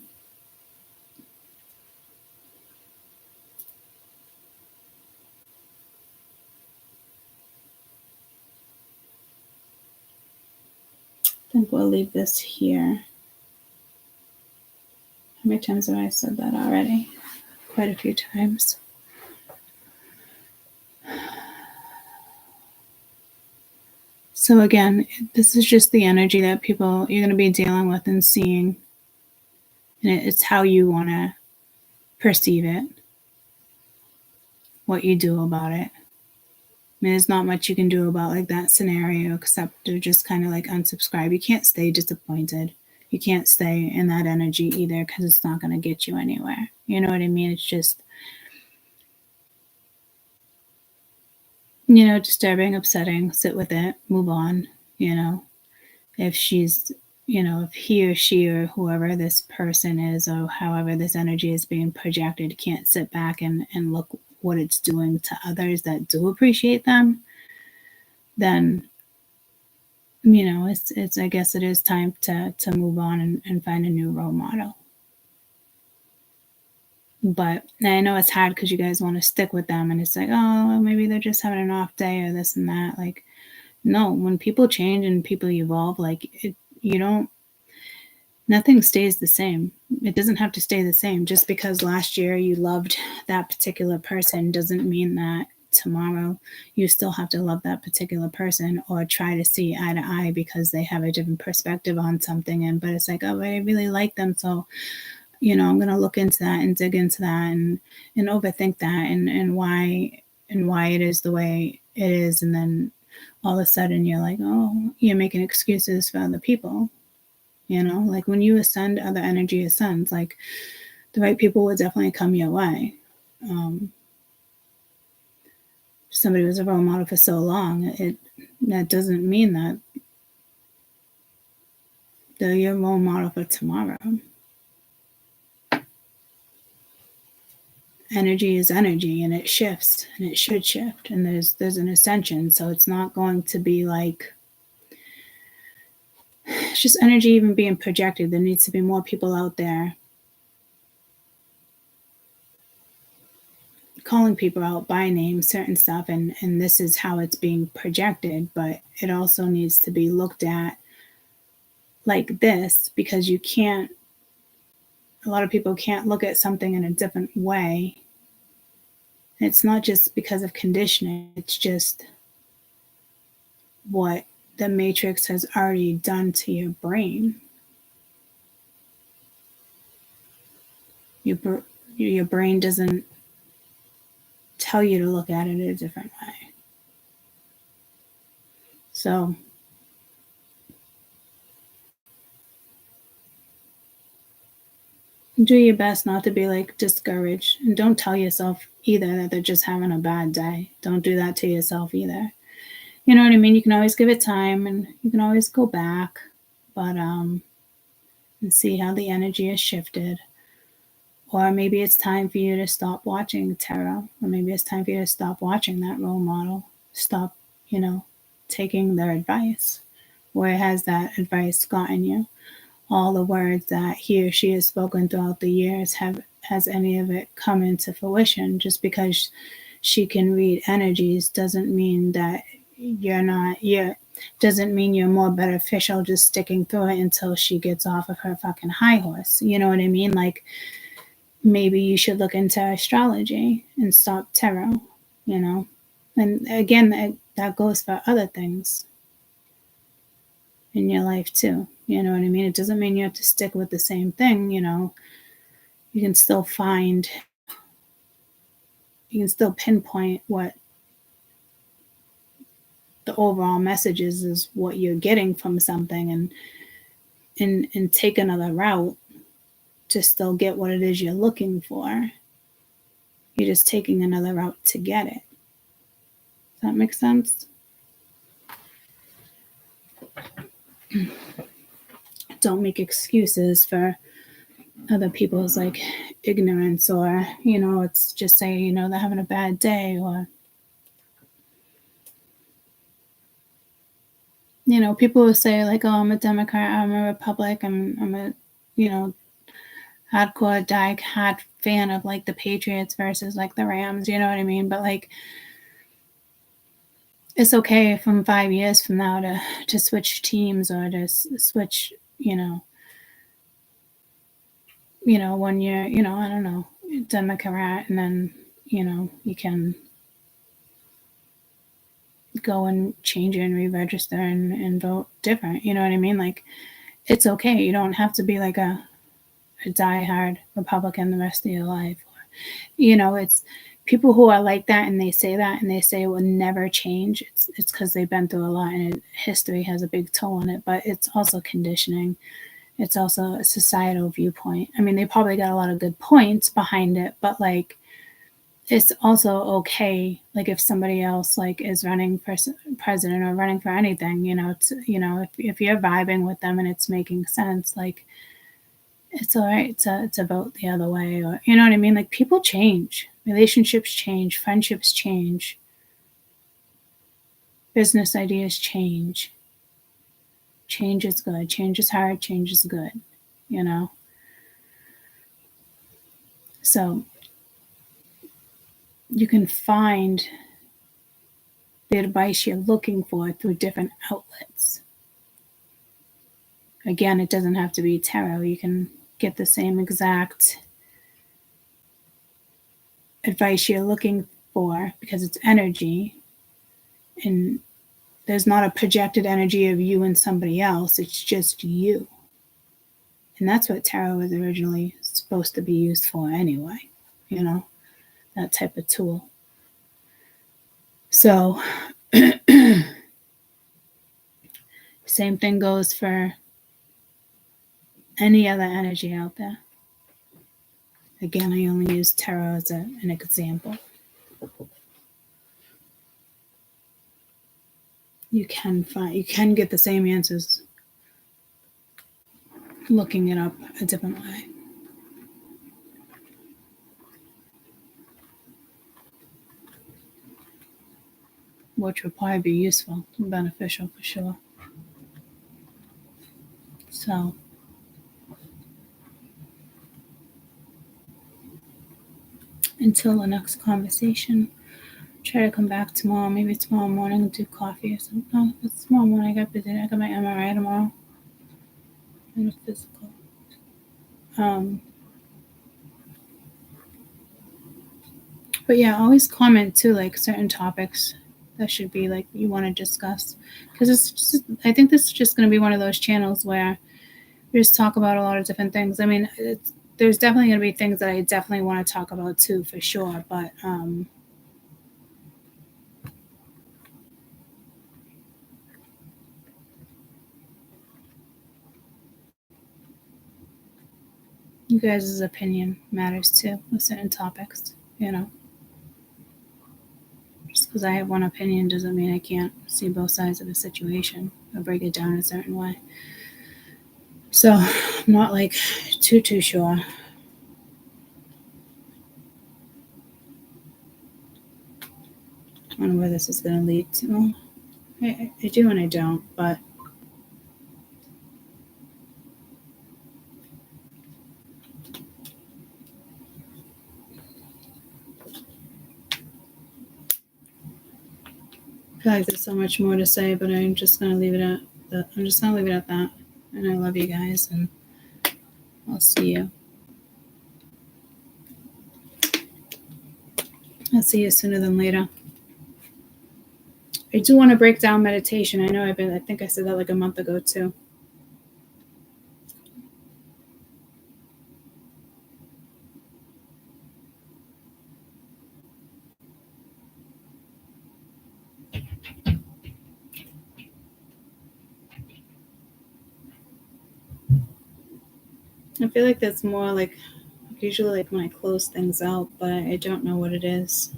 think we'll leave this here. How many times have I said that already? Quite a few times. So again, this is just the energy that people, you're going to be dealing with and seeing. And it's how you want to perceive it, what you do about it. I mean, there's not much you can do about like that scenario except to just kind of like unsubscribe. You can't stay disappointed. You can't stay in that energy either, because it's not going to get you anywhere. You know what I mean? It's just, you know, disturbing, upsetting. Sit with it, move on. You know, if she's, you know, if he or she or whoever this person is, or however this energy is being projected, can't sit back and look what it's doing to others that do appreciate them, then, you know, it's I guess it is time to move on and find a new role model. But I know it's hard because you guys want to stick with them, and it's like, oh, maybe they're just having an off day or this and that. Like, no, when people change and people evolve, like you don't, nothing stays the same. It doesn't have to stay the same. Just because last year you loved that particular person doesn't mean that tomorrow you still have to love that particular person or try to see eye to eye because they have a different perspective on something. But it's like, oh, I really like them, so, you know, I'm going to look into that and dig into that and overthink that and why it is the way it is. And then all of a sudden you're like, oh, you're making excuses for other people. You know, like when you ascend, other energy ascends. Like, the right people will definitely come your way. Somebody was a role model for so long, that doesn't mean that they're your role model for tomorrow. Energy is energy, and it shifts, and it should shift, and there's an ascension. So it's not going to be like, it's just energy even being projected. There needs to be more people out there calling people out by name, certain stuff, and this is how it's being projected. But it also needs to be looked at like this, because you can't, a lot of people can't look at something in a different way. It's not just because of conditioning, it's just what the matrix has already done to your brain. Your brain doesn't tell you to look at it a different way. So do your best not to be like discouraged, and don't tell yourself either that they're just having a bad day. Don't do that to yourself either. You know what I mean? You can always give it time, and you can always go back, but and see how the energy has shifted. Or maybe it's time for you to stop watching tarot, or maybe it's time for you to stop watching that role model. Stop, you know, taking their advice. Where has that advice gotten you? All the words that he or she has spoken throughout the years, has any of it come into fruition? Just because she can read energies doesn't mean that doesn't mean you're more beneficial just sticking through it until she gets off of her fucking high horse. You know what I mean? Like, maybe you should look into astrology and stop tarot, you know? And again, that goes for other things in your life too. You know what I mean? It doesn't mean you have to stick with the same thing, you know? You can still pinpoint what the overall message is what you're getting from something, and take another route to still get what it is you're looking for. You're just taking another route to get it. Does that make sense? Don't make excuses for other people's like ignorance, or, you know, it's just say, you know, they're having a bad day, or, you know, people will say like, oh, I'm a Democrat, I'm a Republican, I'm a, you know, hardcore die-hard fan of like the Patriots versus like the Rams, you know what I mean? But like, it's okay from 5 years from now to switch teams, or to switch, you know, when you're, you know, I don't know, Democrat, and then, you know, you can go and change it and re-register and vote different. You know what I mean? Like, it's okay. You don't have to be like a die-hard Republican the rest of your life. You know, it's people who are like that, and they say it will never change. It's because they've been through a lot, and history has a big toll on it. But it's also conditioning. It's also a societal viewpoint. I mean, they probably got a lot of good points behind it, but like, it's also okay. Like, if somebody else like is running for president or running for anything, you know, if you're vibing with them and it's making sense, like, it's all right to vote the other way, or, you know what I mean? Like, people change, relationships change, friendships change, business ideas change. Change is good. Change is hard. Change is good, you know? So you can find the advice you're looking for through different outlets. Again, it doesn't have to be tarot. You can get the same exact advice you're looking for, because it's energy, and there's not a projected energy of you and somebody else. It's just you. And that's what tarot was originally supposed to be used for anyway, you know, that type of tool. So same thing goes for any other energy out there. Again, I only use tarot as an example. You can get the same answers looking it up a different way. Which would probably be useful and beneficial for sure. So until the next conversation, try to come back tomorrow. Maybe tomorrow morning and do coffee or something. No, it's tomorrow morning. I got busy. I got my MRI tomorrow and a physical. But yeah, always comment too, like certain topics that should be like you want to discuss, because I think this is just going to be one of those channels where we just talk about a lot of different things. I mean, there's definitely going to be things that I definitely want to talk about too, for sure. But you guys' opinion matters too with certain topics, you know. Just because I have one opinion doesn't mean I can't see both sides of the situation or break it down a certain way. So I'm not like too sure. I don't know where this is going to lead to. Well, I do and I don't, but I feel like there's so much more to say, but I'm just gonna leave it at that. I'm just gonna leave it at that. And I love you guys, and I'll see you. I'll see you sooner than later. I do want to break down meditation. I know I think I said that like a month ago too. I feel like that's more like usually like when I close things out, but I don't know what it is.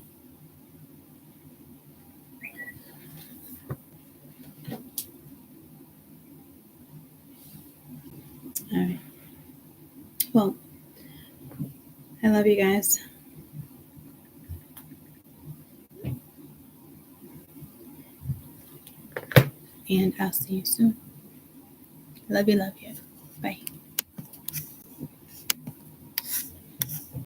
All right. Well, I love you guys. And I'll see you soon. Love you, love you. Bye.